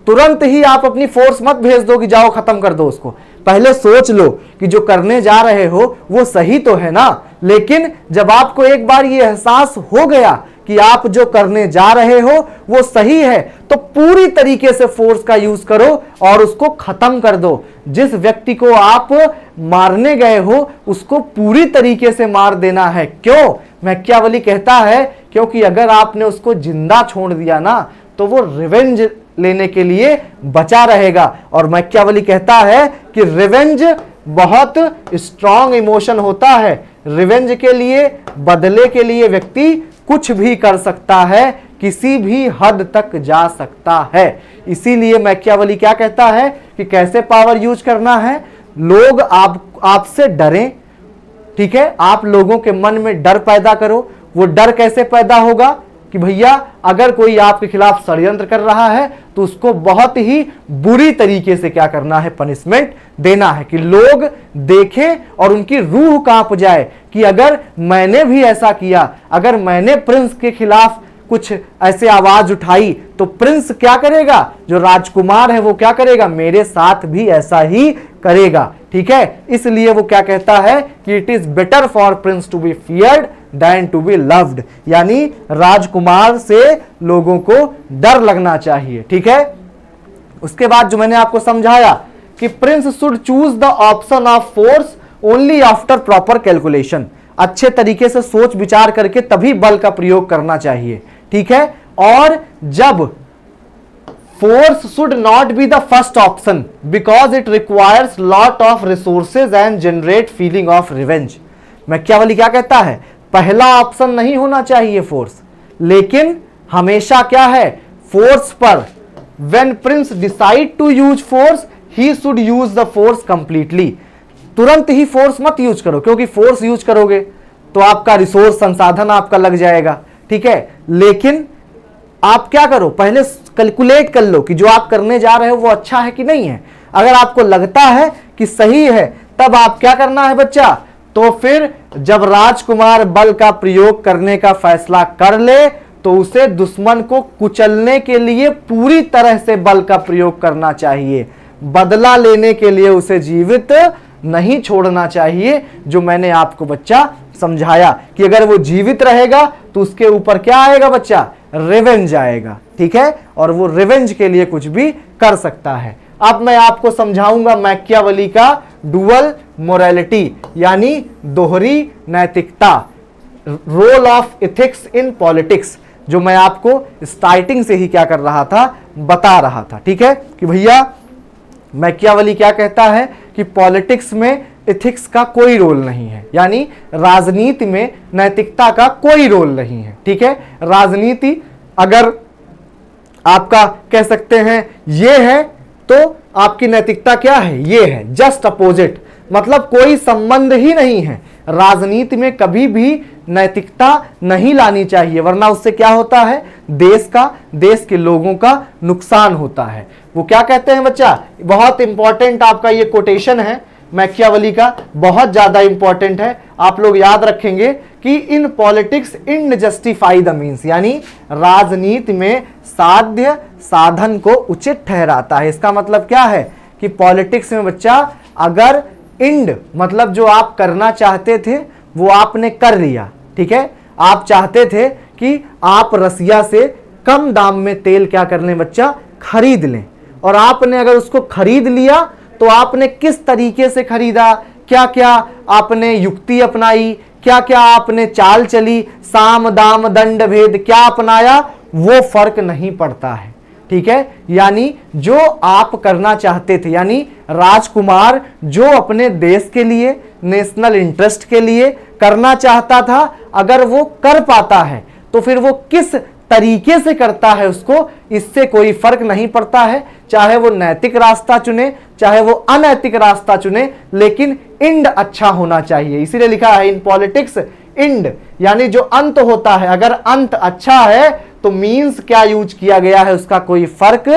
तुरंत ही आप अपनी फोर्स मत भेज दो कि जाओ खत्म कर दो उसको, पहले सोच लो कि जो करने जा रहे हो वो सही तो है ना। लेकिन जब आपको एक बार ये एहसास हो गया कि आप जो करने जा रहे हो वो सही है, तो पूरी तरीके से फोर्स का यूज करो और उसको खत्म कर दो। जिस व्यक्ति को आप मारने गए हो उसको पूरी तरीके से मार देना है। क्यों, मैकियावेली कहता है क्योंकि अगर आपने उसको जिंदा छोड़ दिया ना, तो वो रिवेंज लेने के लिए बचा रहेगा। और मैकियावेली कहता है कि रिवेंज बहुत स्ट्रॉन्ग इमोशन होता है, रिवेंज के लिए, बदले के लिए व्यक्ति कुछ भी कर सकता है, किसी भी हद तक जा सकता है। इसीलिए मैकियावेली क्या कहता है कि कैसे पावर यूज करना है, लोग आपसे डरें, ठीक है, आप लोगों के मन में डर पैदा करो। वो डर कैसे पैदा होगा कि भैया अगर कोई आपके खिलाफ षड्यंत्र कर रहा है तो उसको बहुत ही बुरी तरीके से क्या करना है, पनिशमेंट देना है, कि लोग देखें और उनकी रूह कांप जाए कि अगर मैंने भी ऐसा किया, अगर मैंने प्रिंस के खिलाफ कुछ ऐसे आवाज उठाई तो प्रिंस क्या करेगा, जो राजकुमार है वो क्या करेगा, मेरे साथ भी ऐसा ही करेगा। ठीक है, इसलिए वो क्या कहता है कि it is better for prince to be feared than to be loved, यानी राजकुमार से लोगों को डर लगना चाहिए। ठीक है, उसके बाद जो मैंने आपको समझाया कि prince should choose the option of force only after proper calculation, अच्छे तरीके से सोच विचार करके तभी बल का प्रयोग करना चाहिए। ठीक है, और जब force should not be the first option because it requires lot of resources and generate feeling of revenge. Machiavelli क्या कहता है, पहला ऑप्शन नहीं होना चाहिए फोर्स, लेकिन हमेशा क्या है, फोर्स पर when prince decide to use force he should use the force completely. तुरंत ही फोर्स मत यूज करो, क्योंकि फोर्स यूज करोगे तो आपका रिसोर्स संसाधन आपका लग जाएगा। ठीक है, लेकिन आप क्या करो, पहले कैलकुलेट कर लो कि जो आप करने जा रहे हो वो अच्छा है कि नहीं है। अगर आपको लगता है कि सही है तब आप क्या करना है बच्चा, तो फिर जब राजकुमार बल का प्रयोग करने का फैसला कर ले तो उसे दुश्मन को कुचलने के लिए पूरी तरह से बल का प्रयोग करना चाहिए, बदला लेने के लिए उसे जीवित नहीं छोड़ना चाहिए। जो मैंने आपको बच्चा समझाया कि अगर वो जीवित रहेगा तो उसके ऊपर क्या आएगा बच्चा, रिवेंज आएगा। ठीक है, और वो रिवेंज के लिए कुछ भी कर सकता है। अब मैं आपको समझाऊंगा मैकियावेली का डुअल मोरालिटी, यानी दोहरी नैतिकता, role of ethics in politics, जो मैं आपको स्टार्टिंग से ही क्या कर रहा था, बता रहा था। ठीक है, कि भैया मैकियावेली क्या कहता है कि पॉलिटिक्स में एथिक्स का कोई रोल नहीं है, यानी राजनीति में नैतिकता का कोई रोल नहीं है। ठीक है, राजनीति अगर आपका कह सकते हैं ये है तो आपकी नैतिकता क्या है, ये है, जस्ट अपोजिट, मतलब कोई संबंध ही नहीं है। राजनीति में कभी भी नैतिकता नहीं लानी चाहिए, वरना उससे क्या होता है, देश के लोगों का नुकसान होता है। वो क्या कहते हैं बच्चा, बहुत इंपॉर्टेंट आपका ये कोटेशन है मैकियावेली का, बहुत ज्यादा इंपॉर्टेंट है, आप लोग याद रखेंगे कि in politics in justify the means, यानी राजनीति में साध्य साधन को उचित ठहराता है। इसका मतलब क्या है कि पॉलिटिक्स में बच्चा अगर इंड मतलब जो आप करना चाहते थे वो आपने कर लिया। ठीक है, आप चाहते थे कि आप रसिया से कम दाम में तेल क्या कर लें बच्चा, खरीद लें, और आपने अगर उसको खरीद लिया तो आपने किस तरीके से खरीदा, क्या क्या आपने युक्ति अपनाई, क्या क्या आपने चाल चली, साम दाम दंड भेद क्या अपनाया, वो फर्क नहीं पड़ता है। ठीक है, यानी जो आप करना चाहते थे, यानी राजकुमार जो अपने देश के लिए, नेशनल इंटरेस्ट के लिए करना चाहता था, अगर वो कर पाता है तो फिर वो किस तरीके से करता है उसको, इससे कोई फर्क नहीं पड़ता है, चाहे वो नैतिक रास्ता चुने चाहे वो अनैतिक रास्ता चुने, लेकिन इंड अच्छा होना चाहिए। इसीलिए लिखा है इन पॉलिटिक्स इंड, यानी जो अंत होता है, अगर अंत अच्छा है तो मीन्स क्या यूज किया गया है उसका कोई फर्क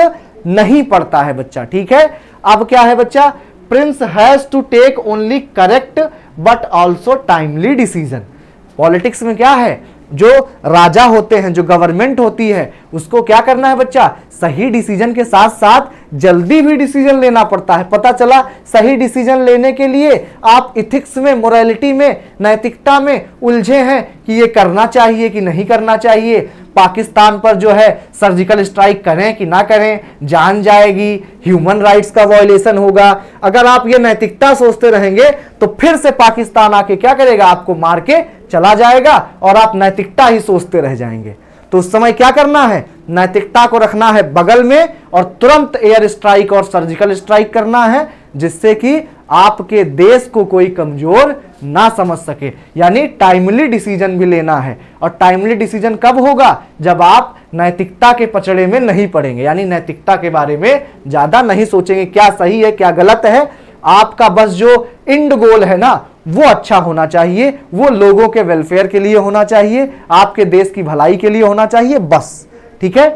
नहीं पड़ता है बच्चा। ठीक है, अब क्या है बच्चा, prince has to take only correct but also timely decision. Politics में क्या है, जो राजा होते हैं, जो गवर्नमेंट होती है, उसको क्या करना है बच्चा, सही डिसीजन के साथ साथ जल्दी भी डिसीजन लेना पड़ता है। पता चला सही डिसीजन लेने के लिए आप इथिक्स में, मोरालिटी में, नैतिकता में उलझे हैं कि ये करना चाहिए कि नहीं करना चाहिए, पाकिस्तान पर जो है सर्जिकल स्ट्राइक करें कि ना करें, जान जाएगी, ह्यूमन राइट्स का वायलेशन होगा। अगर आप ये नैतिकता सोचते रहेंगे तो फिर से पाकिस्तान आके क्या करेगा, आपको मार के चला जाएगा और आप नैतिकता ही सोचते रह जाएंगे। तो उस समय क्या करना है, नैतिकता को रखना है बगल में और तुरंत एयर स्ट्राइक और सर्जिकल स्ट्राइक करना है, जिससे कि आपके देश को कोई कमजोर ना समझ सके। यानी टाइमली डिसीजन भी लेना है, और टाइमली डिसीजन कब होगा, जब आप नैतिकता के पचड़े में नहीं पड़ेंगे, यानी नैतिकता के बारे में ज्यादा नहीं सोचेंगे क्या सही है क्या गलत है। आपका बस जो इंड गोल है ना वो अच्छा होना चाहिए, वो लोगों के वेलफेयर के लिए होना चाहिए, आपके देश की भलाई के लिए होना चाहिए, बस। ठीक है,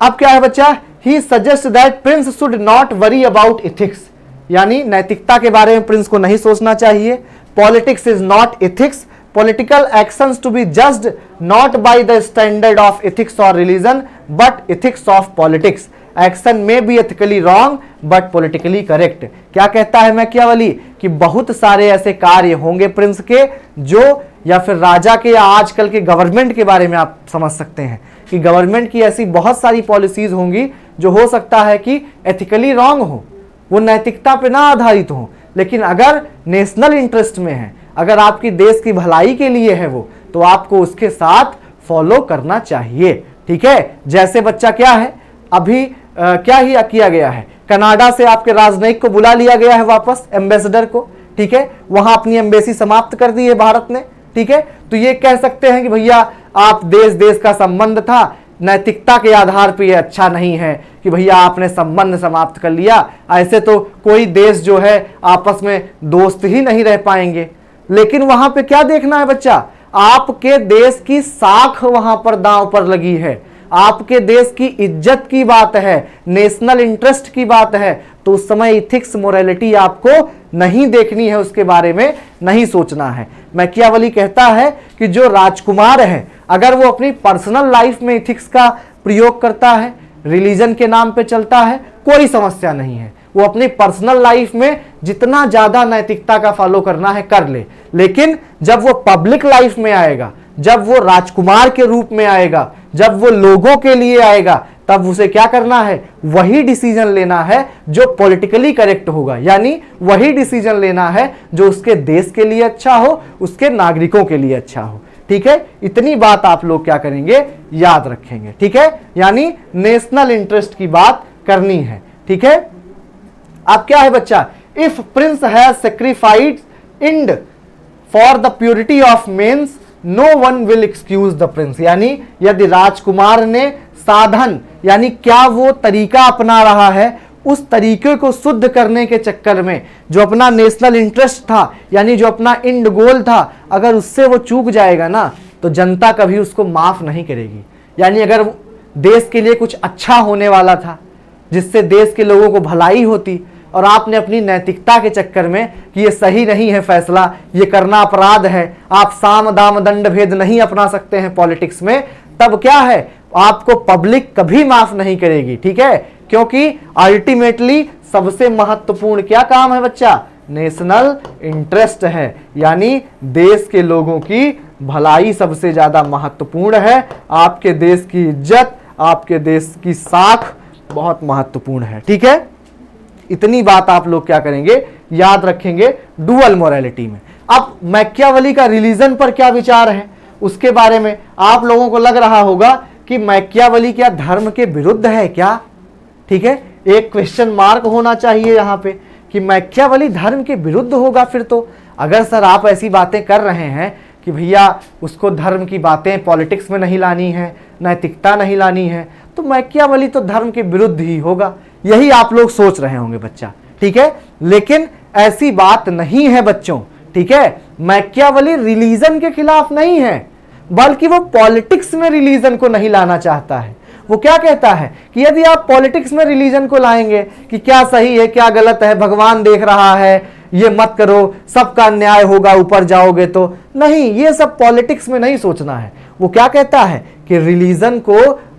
अब क्या है बच्चा, he suggest that prince should not worry about ethics, यानी नैतिकता के बारे में प्रिंस को नहीं सोचना चाहिए। Politics is not ethics, political actions to be judged not by the standard of ethics और religion but ethics of politics, action may be ethically wrong but politically correct. क्या कहता है मैकियावेली कि बहुत सारे ऐसे कार्य होंगे प्रिंस के, जो या फिर राजा के या आजकल के गवर्नमेंट के बारे में आप समझ सकते हैं कि गवर्नमेंट की ऐसी बहुत सारी पॉलिसीज होंगी जो हो सकता है कि एथिकली रॉन्ग हो, वो नैतिकता पे ना आधारित हो, लेकिन अगर नेशनल इंटरेस्ट में है, अगर आपकी देश की भलाई के लिए है वो, तो आपको उसके साथ फॉलो करना चाहिए। ठीक है, जैसे बच्चा क्या है अभी क्या ही किया गया है, कनाडा से आपके राजनयिक को बुला लिया गया है वापस, एम्बेसडर को। ठीक है, वहां अपनी एम्बेसी समाप्त कर दी है भारत ने। ठीक है, तो ये कह सकते हैं कि भैया आप देश का संबंध था, नैतिकता के आधार पर ये अच्छा नहीं है कि भैया आपने संबंध समाप्त कर लिया, ऐसे तो कोई देश जो है आपस में दोस्त ही नहीं रह पाएंगे। लेकिन वहां पे क्या देखना है बच्चा, आपके देश की साख वहां पर दांव पर लगी है, आपके देश की इज्जत की बात है, नेशनल इंटरेस्ट की बात है, तो उस समय इथिक्स मोरालिटी आपको नहीं देखनी है, उसके बारे में नहीं सोचना है। मैकियावेली कहता है कि जो राजकुमार है अगर वो अपनी पर्सनल लाइफ में इथिक्स का प्रयोग करता है, रिलीजन के नाम पे चलता है, कोई समस्या नहीं है, वो अपनी पर्सनल लाइफ में जितना ज्यादा नैतिकता का फॉलो करना है कर ले। लेकिन जब वो पब्लिक लाइफ में आएगा, जब वो राजकुमार के रूप में आएगा, जब वो लोगों के लिए आएगा, तब उसे क्या करना है, वही डिसीजन लेना है जो पॉलिटिकली करेक्ट होगा, यानी वही डिसीजन लेना है जो उसके देश के लिए अच्छा हो, उसके नागरिकों के लिए अच्छा हो। ठीक है, इतनी बात आप लोग क्या करेंगे, याद रखेंगे। ठीक है, यानी नेशनल इंटरेस्ट की बात करनी है। ठीक है, अब क्या है बच्चा, if prince has sacrificed end for the purity of means no one will excuse the prince, यानी यदि राजकुमार ने साधन यानी क्या वो तरीका अपना रहा है, उस तरीके को शुद्ध करने के चक्कर में जो अपना नेशनल इंटरेस्ट था, यानी जो अपना इंड गोल था, अगर उससे वो चूक जाएगा ना, तो जनता कभी उसको माफ नहीं करेगी। यानी अगर देश के लिए कुछ अच्छा होने वाला था, जिससे देश के लोगों को भलाई होती, और आपने अपनी नैतिकता के चक्कर में कि ये सही नहीं है फैसला, ये करना अपराध है, आप साम दाम दंड भेद नहीं अपना सकते हैं पॉलिटिक्स में, तब क्या है, आपको पब्लिक कभी माफ नहीं करेगी। ठीक है, क्योंकि अल्टीमेटली सबसे महत्वपूर्ण क्या काम है बच्चा, नेशनल इंटरेस्ट है, यानी देश के लोगों की भलाई सबसे ज्यादा महत्वपूर्ण है, आपके देश की इज्जत, आपके देश की साख बहुत महत्वपूर्ण है। ठीक है, इतनी बात आप लोग क्या करेंगे, याद रखेंगे डुअल मोरालिटी में। अब मैकियावेली का रिलीजन पर क्या विचार है, उसके बारे में आप लोगों को लग रहा होगा कि मैकियावेली क्या धर्म के विरुद्ध है क्या। ठीक है, एक क्वेश्चन मार्क होना चाहिए यहां पे कि मैकियावेली धर्म के विरुद्ध होगा फिर तो। अगर सर आप ऐसी बातें कर रहे हैं कि भैया उसको धर्म की बातें पॉलिटिक्स में नहीं लानी है, नैतिकता नहीं लानी है, तो मैकियावेली तो धर्म के विरुद्ध ही होगा, यही आप लोग सोच रहे होंगे बच्चा। ठीक है, लेकिन ऐसी बात नहीं है बच्चों। ठीक है, मैकियावेली रिलीजन के खिलाफ नहीं है, बल्कि वो पॉलिटिक्स में रिलीजन को नहीं लाना चाहता है। वो क्या कहता है कि यदि आप पॉलिटिक्स में रिलीजन को लाएंगे कि क्या सही है क्या गलत है, भगवान देख रहा है, ये मत करो, सबका न्याय होगा, ऊपर जाओगे तो नहीं, ये सब पॉलिटिक्स में नहीं सोचना है। वो क्या कहता है कि रिलीजन को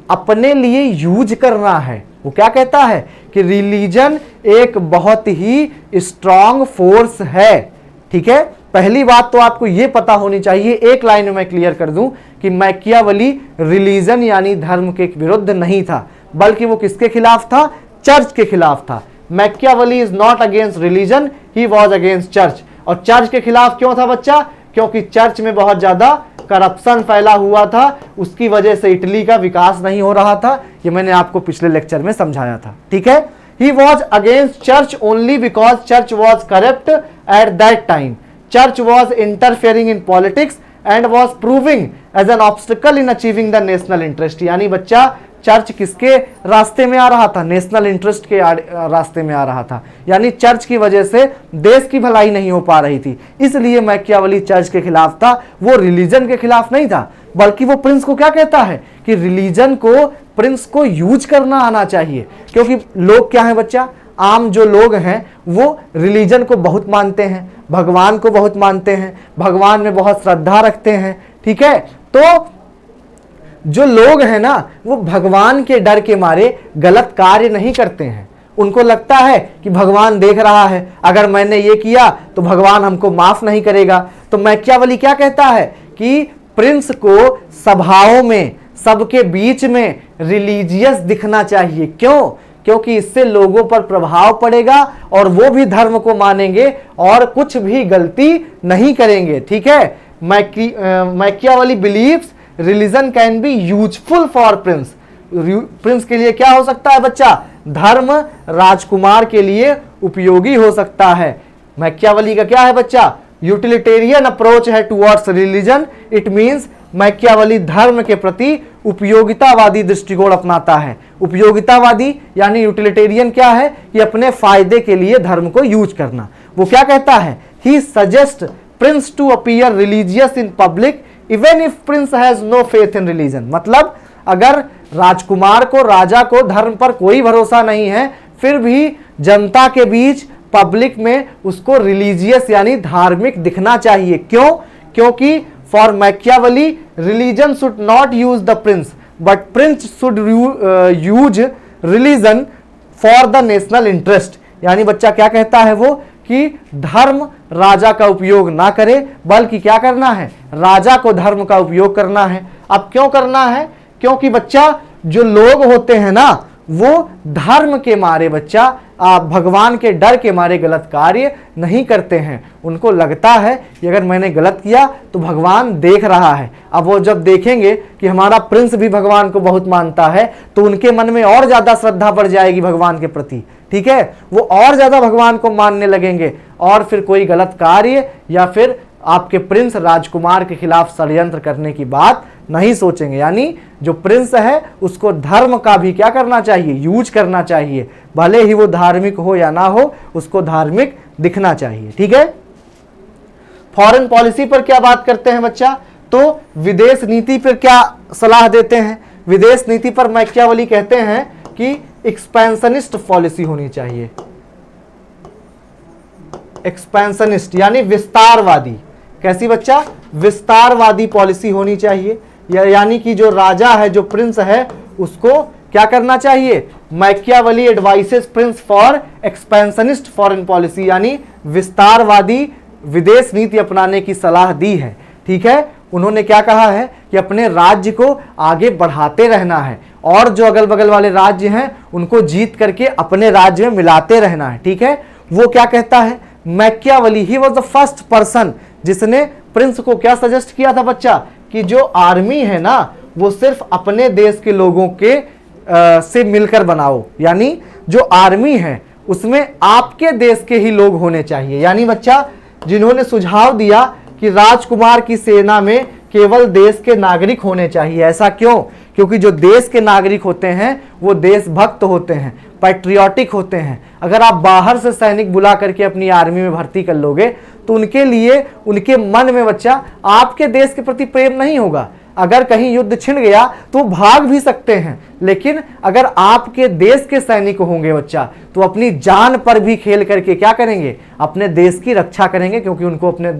अपने लिए यूज करना है। वो क्या कहता है कि रिलीजन एक बहुत ही स्ट्रांग फोर्स है। ठीक है, पहली बात तो आपको यह पता होनी चाहिए, एक लाइन में मैं क्लियर कर दूं कि मैकियावेली रिलीजन यानी धर्म के विरुद्ध नहीं था, बल्कि वो किसके खिलाफ था, चर्च के खिलाफ था। Machiavelli is not against religion, he was against church. और चर्च के खिलाफ क्यों था बच्चा, क्योंकि चर्च में बहुत ज्यादा करप्शन फैला हुआ था, उसकी वजह से इटली का विकास नहीं हो रहा था। ये मैंने आपको पिछले लेक्चर में समझाया था। ठीक है, he was against church only because church was corrupt at that time. Church was interfering in politics and was proving as an obstacle in achieving the national interest। यानी बच्चा चर्च किसके रास्ते में आ रहा था, नेशनल इंटरेस्ट के रास्ते में आ रहा था, यानी चर्च की वजह से देश की भलाई नहीं हो पा रही थी, इसलिए मैकियावेली चर्च के खिलाफ था, वो रिलीजन के खिलाफ नहीं था। बल्कि वो प्रिंस को क्या कहता है कि रिलीजन को प्रिंस को यूज करना आना चाहिए, क्योंकि लोग क्या है बच्चा, आम जो लोग हैं वो रिलीजन को बहुत मानते हैं, भगवान को बहुत मानते हैं, भगवान में बहुत श्रद्धा रखते हैं। ठीक है, तो जो लोग हैं ना वो भगवान के डर के मारे गलत कार्य नहीं करते हैं। उनको लगता है कि भगवान देख रहा है, अगर मैंने ये किया तो भगवान हमको माफ नहीं करेगा। तो मैकियावेली क्या कहता है कि प्रिंस को सभाओं में, सबके बीच में रिलीजियस दिखना चाहिए। क्यों? क्योंकि इससे लोगों पर प्रभाव पड़ेगा और वो भी धर्म को मानेंगे और कुछ भी गलती नहीं करेंगे। ठीक है, Machiavelli believes religion can be useful for prince. Prince के लिए क्या हो सकता है बच्चा? धर्म राजकुमार के लिए उपयोगी हो सकता है। मैकियावेली का क्या है बच्चा? यूटिलिटेरियन अप्रोच है towards religion. It means Machiavelli धर्म के प्रति उपयोगितावादी दृष्टिकोण अपनाता है। उपयोगितावादी यानी यूटिलिटेरियन क्या है? कि अपने फायदे के लिए धर्म को यूज करना। वो क्या कहता है? He suggest prince to appear religious in public even if prince has no faith in religion. मतलब अगर राजकुमार को, राजा को धर्म पर कोई भरोसा नहीं है, फिर भी जनता के बीच, पब्लिक में उसको रिलीजियस यानी धार्मिक दिखना चाहिए। क्यों? क्योंकि for Machiavelli religion should not use the Prince but Prince should use religion for the national interest. यानी बच्चा क्या कहता है वो? कि धर्म राजा का उपयोग ना करे, बल्कि क्या करना है? राजा को धर्म का उपयोग करना है। अब क्यों करना है? क्योंकि बच्चा जो लोग होते हैं ना वो धर्म के मारे बच्चा भगवान के डर के मारे गलत कार्य नहीं करते हैं। उनको लगता है कि अगर मैंने गलत किया तो भगवान देख रहा है। अब वो जब देखेंगे कि हमारा प्रिंस भी भगवान को बहुत मानता है तो उनके मन में और ज्यादा श्रद्धा बढ़ जाएगी भगवान के प्रति। ठीक है, वो और ज्यादा भगवान को मानने लगेंगे और फिर कोई गलत कार्य या फिर आपके प्रिंस राजकुमार के खिलाफ षड्यंत्र करने की बात नहीं सोचेंगे। यानी जो प्रिंस है उसको धर्म का भी क्या करना चाहिए? यूज करना चाहिए। भले ही वो धार्मिक हो या ना हो, उसको धार्मिक दिखना चाहिए। ठीक है, फॉरेन पॉलिसी पर क्या बात करते हैं बच्चा? तो विदेश नीति पर क्या सलाह देते हैं? विदेश नीति पर मैकियावेली कहते हैं कि एक्सपेंशनिस्ट पॉलिसी होनी चाहिए। एक्सपेंशनिस्ट यानी विस्तारवादी। कैसी बच्चा? विस्तारवादी पॉलिसी होनी चाहिए। यानी कि जो राजा है, जो प्रिंस है, उसको क्या करना चाहिए? Machiavelli advices Prince for expansionist foreign policy, यानी विस्तारवादी विदेश नीति अपनाने की सलाह दी है। ठीक है, उन्होंने क्या कहा है कि अपने राज्य को आगे बढ़ाते रहना है और जो अगल बगल वाले राज्य हैं उनको जीत करके अपने राज्य में मिलाते रहना है। ठीक है, वो क्या कहता है? Machiavelli he was the first person जिसने प्रिंस को क्या सजेस्ट किया था बच्चा? कि जो आर्मी है ना वो सिर्फ अपने देश के लोगों के से मिलकर बनाओ। यानी जो आर्मी है उसमें आपके देश के ही लोग होने चाहिए। यानी बच्चा जिन्होंने सुझाव दिया कि राजकुमार की सेना में केवल देश के नागरिक होने चाहिए। ऐसा क्यों? क्योंकि जो देश के नागरिक होते हैं वो देशभक्त होते हैं, पैट्रियोटिक होते हैं। अगर आप बाहर से सैनिक बुला करके अपनी आर्मी में भर्ती कर लोगे तो उनके लिए, उनके मन में बच्चा आपके देश के प्रति प्रेम नहीं होगा। अगर कहीं युद्ध छिड़ गया तो भाग भी सकते हैं, लेकिन अगर आपके देश के सैनिक होंगे बच्चा तो अपनी जान पर भी खेल करके क्या करेंगे? अपने देश की रक्षा करेंगे, क्योंकि उनको अपने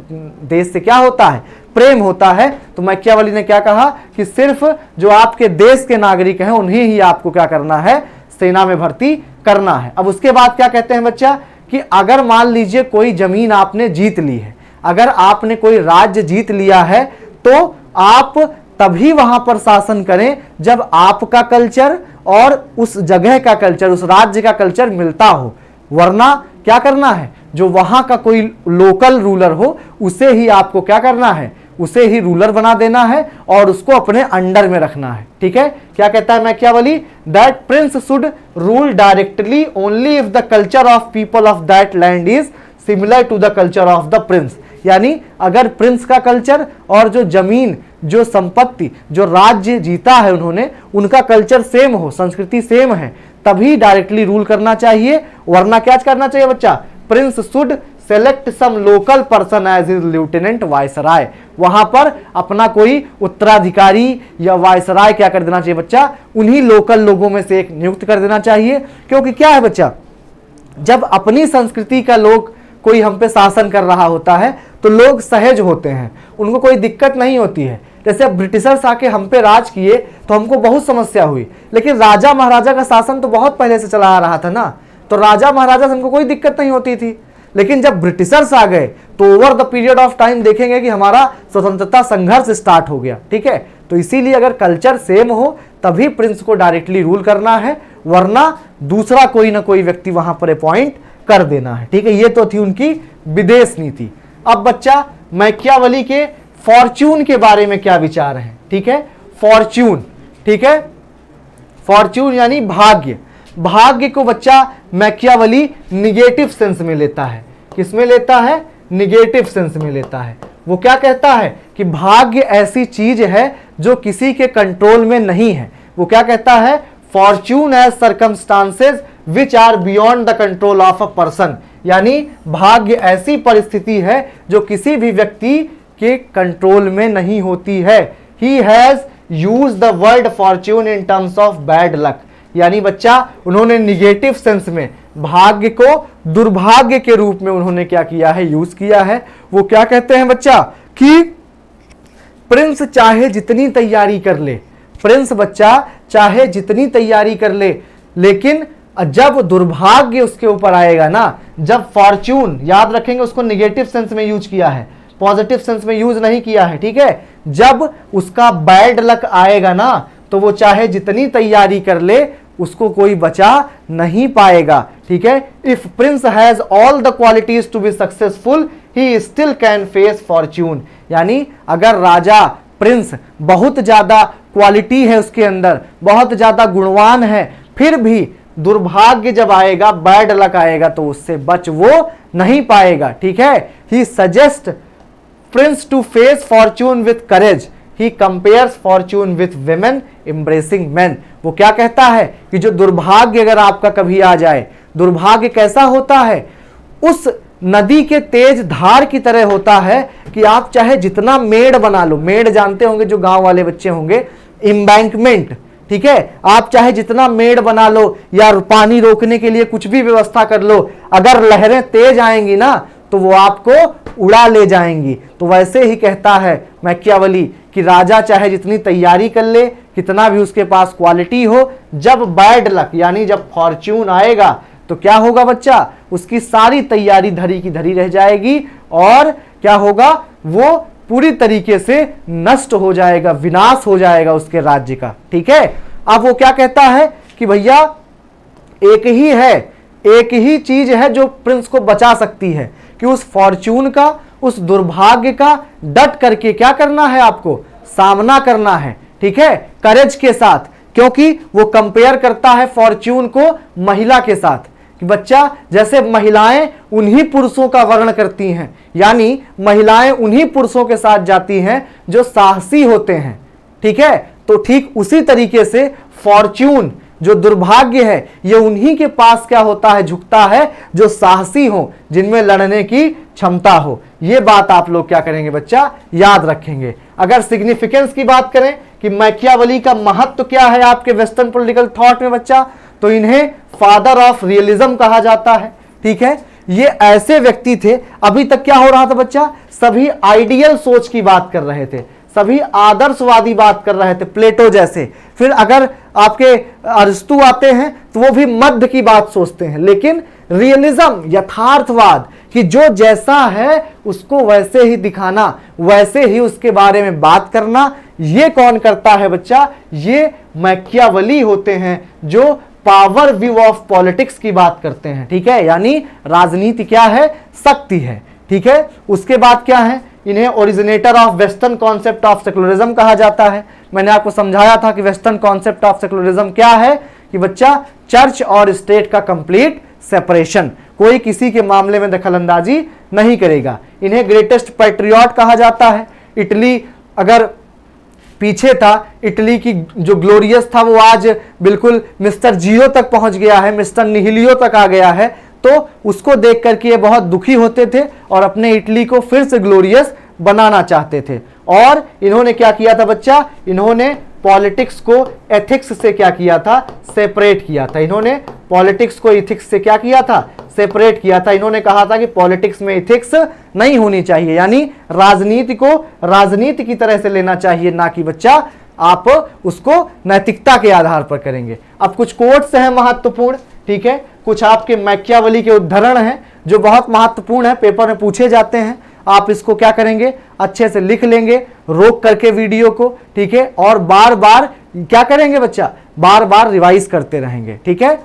देश से क्या होता है? प्रेम होता है। तो मैकियावेली ने क्या कहा कि सिर्फ जो आपके देश के नागरिक हैं उन्हें ही आपको क्या करना है? सेना में भर्ती करना है। अब उसके बाद क्या कहते हैं बच्चा? कि अगर मान लीजिए कोई जमीन आपने जीत ली है, अगर आपने कोई राज्य जीत लिया है तो आप तभी वहां पर शासन करें जब आपका कल्चर और उस जगह का कल्चर, उस राज्य का कल्चर मिलता हो। वरना क्या करना है? जो वहां का कोई लोकल रूलर हो उसे ही आपको क्या करना है? उसे ही रूलर बना देना है और उसको अपने अंडर में रखना है। ठीक है, क्या कहता है Machiavelli? That prince should rule directly only if the culture of people of that land is similar to the culture of the prince. यानी अगर प्रिंस का कल्चर और जो जमीन, जो संपत्ति, जो राज्य जीता है उन्होंने, उनका कल्चर सेम हो, संस्कृति सेम है, तभी डायरेक्टली रूल करना चाहिए। वरना क्या करना चाहिए बच्चा? Prince should select some local person as his lieutenant viceroy. वहां पर अपना कोई उत्तराधिकारी या वायसराय क्या कर देना चाहिए बच्चा? उन्हीं लोकल लोगों में से एक नियुक्त कर देना चाहिए। क्योंकि क्या है बच्चा, जब अपनी संस्कृति का लोग कोई हम पे शासन कर रहा होता है तो लोग सहज होते हैं, उनको कोई दिक्कत नहीं होती है। जैसे अब ब्रिटिशर्स आके हम पे राज किए तो हमको बहुत समस्या हुई, लेकिन राजा महाराजा का शासन तो बहुत पहले से चला आ रहा था ना, तो राजा महाराजा से हमको कोई दिक्कत नहीं होती थी। लेकिन जब ब्रिटिशर्स आ गए तो over the period of time देखेंगे कि हमारा स्वतंत्रता संघर्ष स्टार्ट हो गया, ठीक है। तो इसीलिए अगर कल्चर सेम हो तभी प्रिंस को डायरेक्टली रूल करना है, वरना दूसरा कोई ना कोई व्यक्ति वहां पर अपॉइंट कर देना है, ठीक है। ये तो थी उनकी विदेश नीति। अब बच्चा मैकियावेली के फॉर्च्यून के बारे में क्या विचार है, ठीक है। फॉर्च्यून, ठीक है, फॉर्च्यून यानी भाग्य। भाग्य को बच्चा मैकियावेली निगेटिव सेंस में लेता है। किस में लेता है? निगेटिव सेंस में लेता है। वो क्या कहता है कि भाग्य ऐसी चीज है जो किसी के कंट्रोल में नहीं है। वो क्या कहता है? Fortune as circumstances which are beyond the control of a person, यानी भाग्य ऐसी परिस्थिति है जो किसी भी व्यक्ति के कंट्रोल में नहीं होती है। He has use the word Fortune in terms of bad luck, यानी बच्चा उन्होंने निगेटिव सेंस में भाग्य को दुर्भाग्य के रूप में उन्होंने क्या किया है? यूज किया है। वो क्या कहते हैं बच्चा कि प्रिंस चाहे जितनी तैयारी कर ले, प्रिंस बच्चा चाहे जितनी तैयारी कर ले, लेकिन जब दुर्भाग्य उसके ऊपर आएगा ना, जब फॉर्च्यून, याद रखेंगे उसको निगेटिव सेंस में यूज किया है, पॉजिटिव सेंस में यूज नहीं किया है, ठीक है। जब उसका बैड लक आएगा ना तो वो चाहे जितनी तैयारी कर ले उसको कोई बचा नहीं पाएगा, ठीक है। If prince has all the qualities to be successful he still can face fortune, यानी अगर राजा प्रिंस बहुत ज्यादा क्वालिटी है उसके अंदर, बहुत ज्यादा गुणवान है, फिर भी दुर्भाग्य जब आएगा, बैड लक आएगा तो उससे बच वो नहीं पाएगा, ठीक है। He suggest prince to face fortune with courage, he compares fortune with women embracing man. वो क्या कहता है कि जो दुर्भाग्य अगर आपका कभी आ जाए, दुर्भाग्य कैसा होता है? उस नदी के तेज धार की तरह होता है कि आप चाहे जितना मेड़ बना लो, मेड़ जानते होंगे जो गांव वाले बच्चे होंगे, एम्बैंकमेंट, ठीक है, आप चाहे जितना मेड़ बना लो या पानी रोकने के लिए कुछ भी व्यवस्था कर लो, अगर लहरें तेज आएंगी ना तो वो आपको उड़ा ले जाएंगी। तो वैसे ही कहता है मैकियावेली कि राजा चाहे जितनी तैयारी कर ले, कितना भी उसके पास क्वालिटी हो, जब बैड लक यानी जब फॉर्च्यून आएगा तो क्या होगा बच्चा? उसकी सारी तैयारी धरी की धरी रह जाएगी और क्या होगा? वो पूरी तरीके से नष्ट हो जाएगा, विनाश हो जाएगा उसके राज्य का, ठीक है। अब वो क्या कहता है कि भैया एक ही है, एक ही चीज है जो प्रिंस को बचा सकती है कि उस फॉर्च्यून का, उस दुर्भाग्य का डट करके क्या करना है? आपको सामना करना है, ठीक है, करेज के साथ। क्योंकि वो कंपेयर करता है फॉर्च्यून को महिला के साथ कि बच्चा जैसे महिलाएं उन्हीं पुरुषों का वर्ण करती हैं, यानी महिलाएं उन्हीं पुरुषों के साथ जाती हैं जो साहसी होते हैं, ठीक है। तो ठीक उसी तरीके से फॉर्च्यून जो दुर्भाग्य है ये उन्हीं के पास क्या होता है? झुकता है जो साहसी हो, जिनमें लड़ने की क्षमता हो। ये बात आप लोग क्या करेंगे बच्चा? याद रखेंगे। अगर सिग्निफिकेंस की बात करें कि मैकियावेली का महत्व क्या है आपके वेस्टर्न पॉलिटिकल थॉट में बच्चा, तो इन्हें फादर ऑफ रियलिज्म कहा जाता है, ठीक है। ये ऐसे व्यक्ति थे, अभी तक क्या हो रहा था बच्चा? सभी आइडियल सोच की बात कर रहे थे, सभी आदर्शवादी बात कर रहे थे, प्लेटो जैसे। फिर अगर आपके अरिस्टो आते हैं तो वो भी मध्य की बात सोचते हैं, लेकिन रियलिज्म, यथार्थवाद, कि जो जैसा है उसको वैसे ही दिखाना, वैसे ही उसके बारे में बात करना, ये कौन करता है बच्चा? ये मैकियावेली होते हैं जो पावर व्यू ऑफ पॉलिटिक्स की बात करते हैं, ठीक है। यानी राजनीति क्या है? शक्ति है, ठीक है। उसके बाद क्या है? इन्हें originator of western concept of secularism कहा जाता है। मैंने आपको समझाया था कि वेस्टर्न कॉन्सेप्ट ऑफ सेकुलरिज्म क्या है कि बच्चा चर्च और स्टेट का कंप्लीट सेपरेशन, कोई किसी के मामले में दखलंदाजी नहीं करेगा। इन्हें ग्रेटेस्ट पैट्रियट कहा जाता है। इटली अगर पीछे था, इटली की जो ग्लोरियस था वो आज बिल्कुल मिस्टर जीरो तक पहुंच गया है, मिस्टर निहिलियो तक आ गया है, तो उसको देख करके ये बहुत दुखी होते थे और अपने इटली को फिर से ग्लोरियस बनाना चाहते थे। और इन्होंने क्या किया था बच्चा? इन्होंने पॉलिटिक्स को एथिक्स से क्या किया था? सेपरेट किया था। इन्होंने पॉलिटिक्स को इथिक्स से क्या किया था, सेपरेट किया था। इन्होंने कहा था कि पॉलिटिक्स में इथिक्स नहीं होनी चाहिए, यानी राजनीति को राजनीति की तरह से लेना चाहिए, ना कि बच्चा आप उसको नैतिकता के आधार पर करेंगे। अब कुछ कोट्स हैं महत्वपूर्ण, ठीक है, कुछ आपके मैकियावेली के उद्धरण हैं जो बहुत महत्वपूर्ण है, पेपर में पूछे जाते हैं। आप इसको क्या करेंगे, अच्छे से लिख लेंगे रोक करके वीडियो को, ठीक है, और बार बार क्या करेंगे बच्चा, बार बार रिवाइज करते रहेंगे, ठीक है।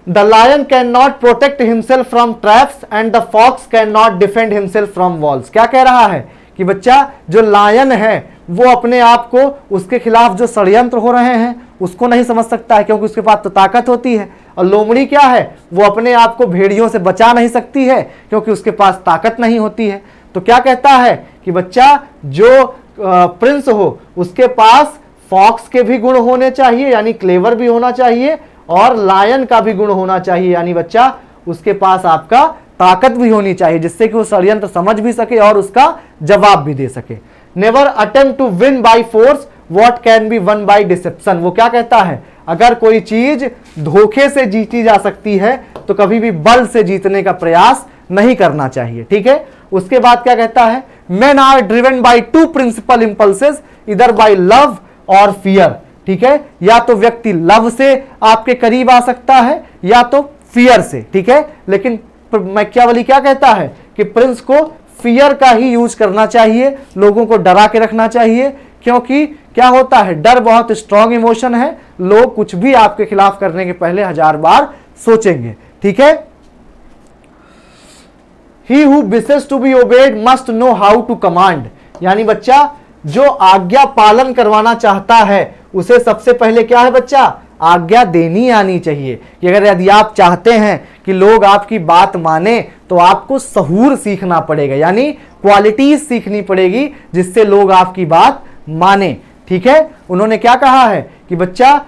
The lion can not protect himself from traps and the fox can not defend himself from wolves. क्या कह रहा है कि बच्चा जो लायन है वो अपने आप को, उसके खिलाफ जो षड्यंत्र हो रहे हैं उसको नहीं समझ सकता है क्योंकि उसके पास तो ताकत होती है, और लोमड़ी क्या है, वो अपने आप को भेड़ियों से बचा नहीं सकती है क्योंकि उसके पास ताकत नहीं होती है। तो क्या कहता है कि बच्चा जो प्रिंस हो उसके पास फॉक्स के भी गुण होने चाहिए, यानी क्लेवर भी होना चाहिए, और लायन का भी गुण होना चाहिए, यानी बच्चा उसके पास आपका ताकत भी होनी चाहिए जिससे कि वो षड्यंत्र समझ भी सके और उसका जवाब भी दे सके। Never attempt to win by force what can be won by deception. वो क्या कहता है, अगर कोई चीज धोखे से जीती जा सकती है तो कभी भी बल से जीतने का प्रयास नहीं करना चाहिए, ठीक है। उसके बाद क्या कहता है, men are driven by two principal impulses either by love और fear, ठीक है, या तो व्यक्ति लव से आपके करीब आ सकता है या तो फियर से, ठीक है। लेकिन मैकियावेली क्या कहता है कि प्रिंस को फियर का ही यूज करना चाहिए, लोगों को डरा के रखना चाहिए, क्योंकि क्या होता है, डर बहुत स्ट्रॉन्ग इमोशन है, लोग कुछ भी आपके खिलाफ करने के पहले 1000 बार सोचेंगे, ठीक है। He who wishes to be obeyed must know how to command, यानी बच्चा जो आज्ञा पालन करवाना चाहता है उसे सबसे पहले क्या है बच्चा, आज्ञा देनी आनी चाहिए। कि अगर यदि आप चाहते हैं कि लोग आपकी बात माने तो आपको सहूर सीखना पड़ेगा, यानी क्वालिटीज सीखनी पड़ेगी जिससे लोग आपकी बात माने, ठीक है। उन्होंने क्या कहा है कि बच्चा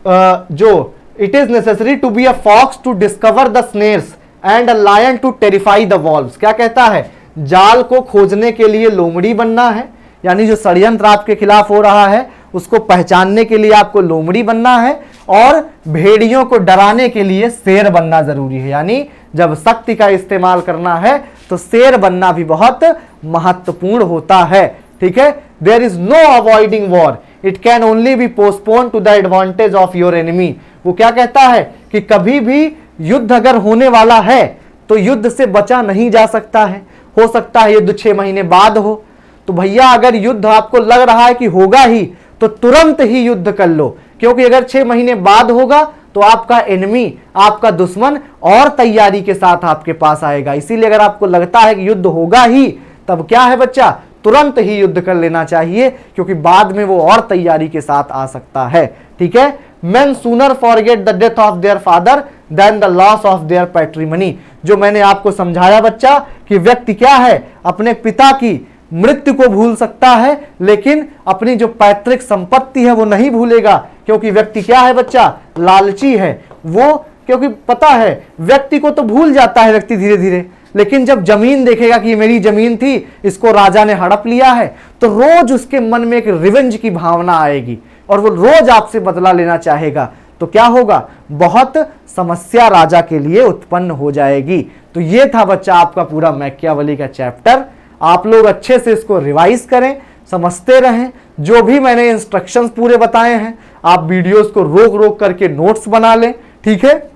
जो it is necessary to be a fox to discover the snares and a lion to terrify the wolves. क्या कहता है, जाल को खोजने के लिए लोमड़ी बनना है, यानी जो षड्यंत्र आपके खिलाफ हो रहा है उसको पहचानने के लिए आपको लोमड़ी बनना है, और भेड़ियों को डराने के लिए शेर बनना जरूरी है, यानी जब शक्ति का इस्तेमाल करना है तो शेर बनना भी बहुत महत्वपूर्ण होता है, ठीक है। There is no avoiding war, it can only be postpone to the advantage of your enemy. वो क्या कहता है कि कभी भी युद्ध अगर होने वाला है तो युद्ध से बचा नहीं जा सकता है, हो सकता है युद्ध 6 महीने बाद हो। तो भैया अगर युद्ध आपको लग रहा है कि होगा ही तो तुरंत ही युद्ध कर लो, क्योंकि अगर 6 महीने बाद होगा तो आपका एनिमी, आपका दुश्मन और तैयारी के साथ आपके पास आएगा। इसीलिए अगर आपको लगता है कि युद्ध होगा ही तब क्या है बच्चा, तुरंत ही युद्ध कर लेना चाहिए, क्योंकि बाद में वो और तैयारी के साथ आ सकता है, ठीक है। Men sooner forget the death of their father than the loss of their patrimony। जो मैंने आपको समझाया बच्चा कि व्यक्ति क्या है, अपने पिता की मृत्यु को भूल सकता है लेकिन अपनी जो पैतृक संपत्ति है वो नहीं भूलेगा, क्योंकि व्यक्ति क्या है बच्चा, लालची है वो, क्योंकि पता है व्यक्ति को तो भूल जाता है व्यक्ति धीरे धीरे, लेकिन जब जमीन देखेगा कि ये मेरी जमीन थी, इसको राजा ने हड़प लिया है, तो रोज उसके मन में एक रिवेंज की भावना आएगी और वो रोज आपसे बदला लेना चाहेगा। तो क्या होगा, बहुत समस्या राजा के लिए उत्पन्न हो जाएगी। तो ये था बच्चा आपका पूरा मैकियावेली का चैप्टर। आप लोग अच्छे से इसको रिवाइज करें, समझते रहें, जो भी मैंने इंस्ट्रक्शंस पूरे बताए हैं आप वीडियोस को रोक रोक करके नोट्स बना लें, ठीक है,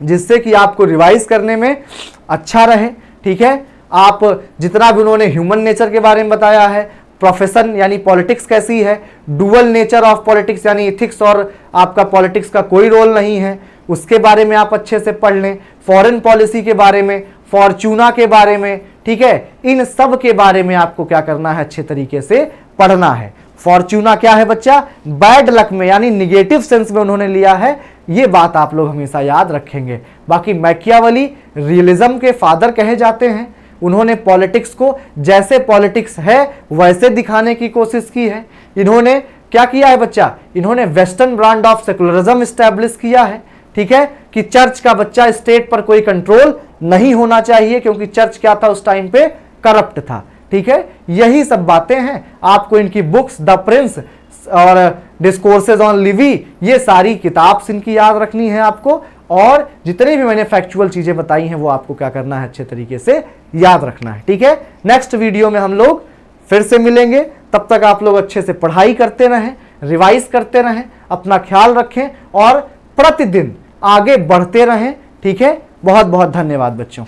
जिससे कि आपको रिवाइज करने में अच्छा रहे, ठीक है। आप जितना भी उन्होंने ह्यूमन नेचर के बारे में बताया है, प्रोफेशन यानी पॉलिटिक्स कैसी है, डुअल नेचर ऑफ पॉलिटिक्स यानी इथिक्स और आपका पॉलिटिक्स का कोई रोल नहीं है, उसके बारे में आप अच्छे से पढ़ लें, फॉरेन पॉलिसी के बारे में, फॉर्चूना के बारे में, ठीक है, इन सब के बारे में आपको क्या करना है, अच्छे तरीके से पढ़ना है। फॉर्चूना क्या है बच्चा, बैड लक में यानी निगेटिव सेंस में उन्होंने लिया है, ये बात आप लोग हमेशा याद रखेंगे। बाकी मैकियावेली रियलिज्म के फादर कहे जाते हैं, उन्होंने पॉलिटिक्स को जैसे पॉलिटिक्स है वैसे दिखाने की कोशिश की है। इन्होंने क्या किया है बच्चा, इन्होंने western brand of secularism establish किया है, ठीक है, कि चर्च का बच्चा स्टेट पर कोई कंट्रोल नहीं होना चाहिए, क्योंकि चर्च क्या था उस टाइम पे, करप्ट था, ठीक है। यही सब बातें हैं, आपको इनकी बुक्स द प्रिंस और डिस्कोर्सेज ऑन लिवी, ये सारी किताब इनकी याद रखनी है आपको। और जितनी भी मैंने फैक्चुअल चीजें बताई हैं वो आपको क्या करना है, अच्छे तरीके से याद रखना है। ठीक है, नेक्स्ट वीडियो में हम लोग फिर से मिलेंगे। तब तक आप लोग अच्छे से पढ़ाई करते रहें, रिवाइज करते रहें, अपना ख्याल रखें और प्रतिदिन आगे बढ़ते रहें। ठीक है, बहुत बहुत धन्यवाद बच्चों।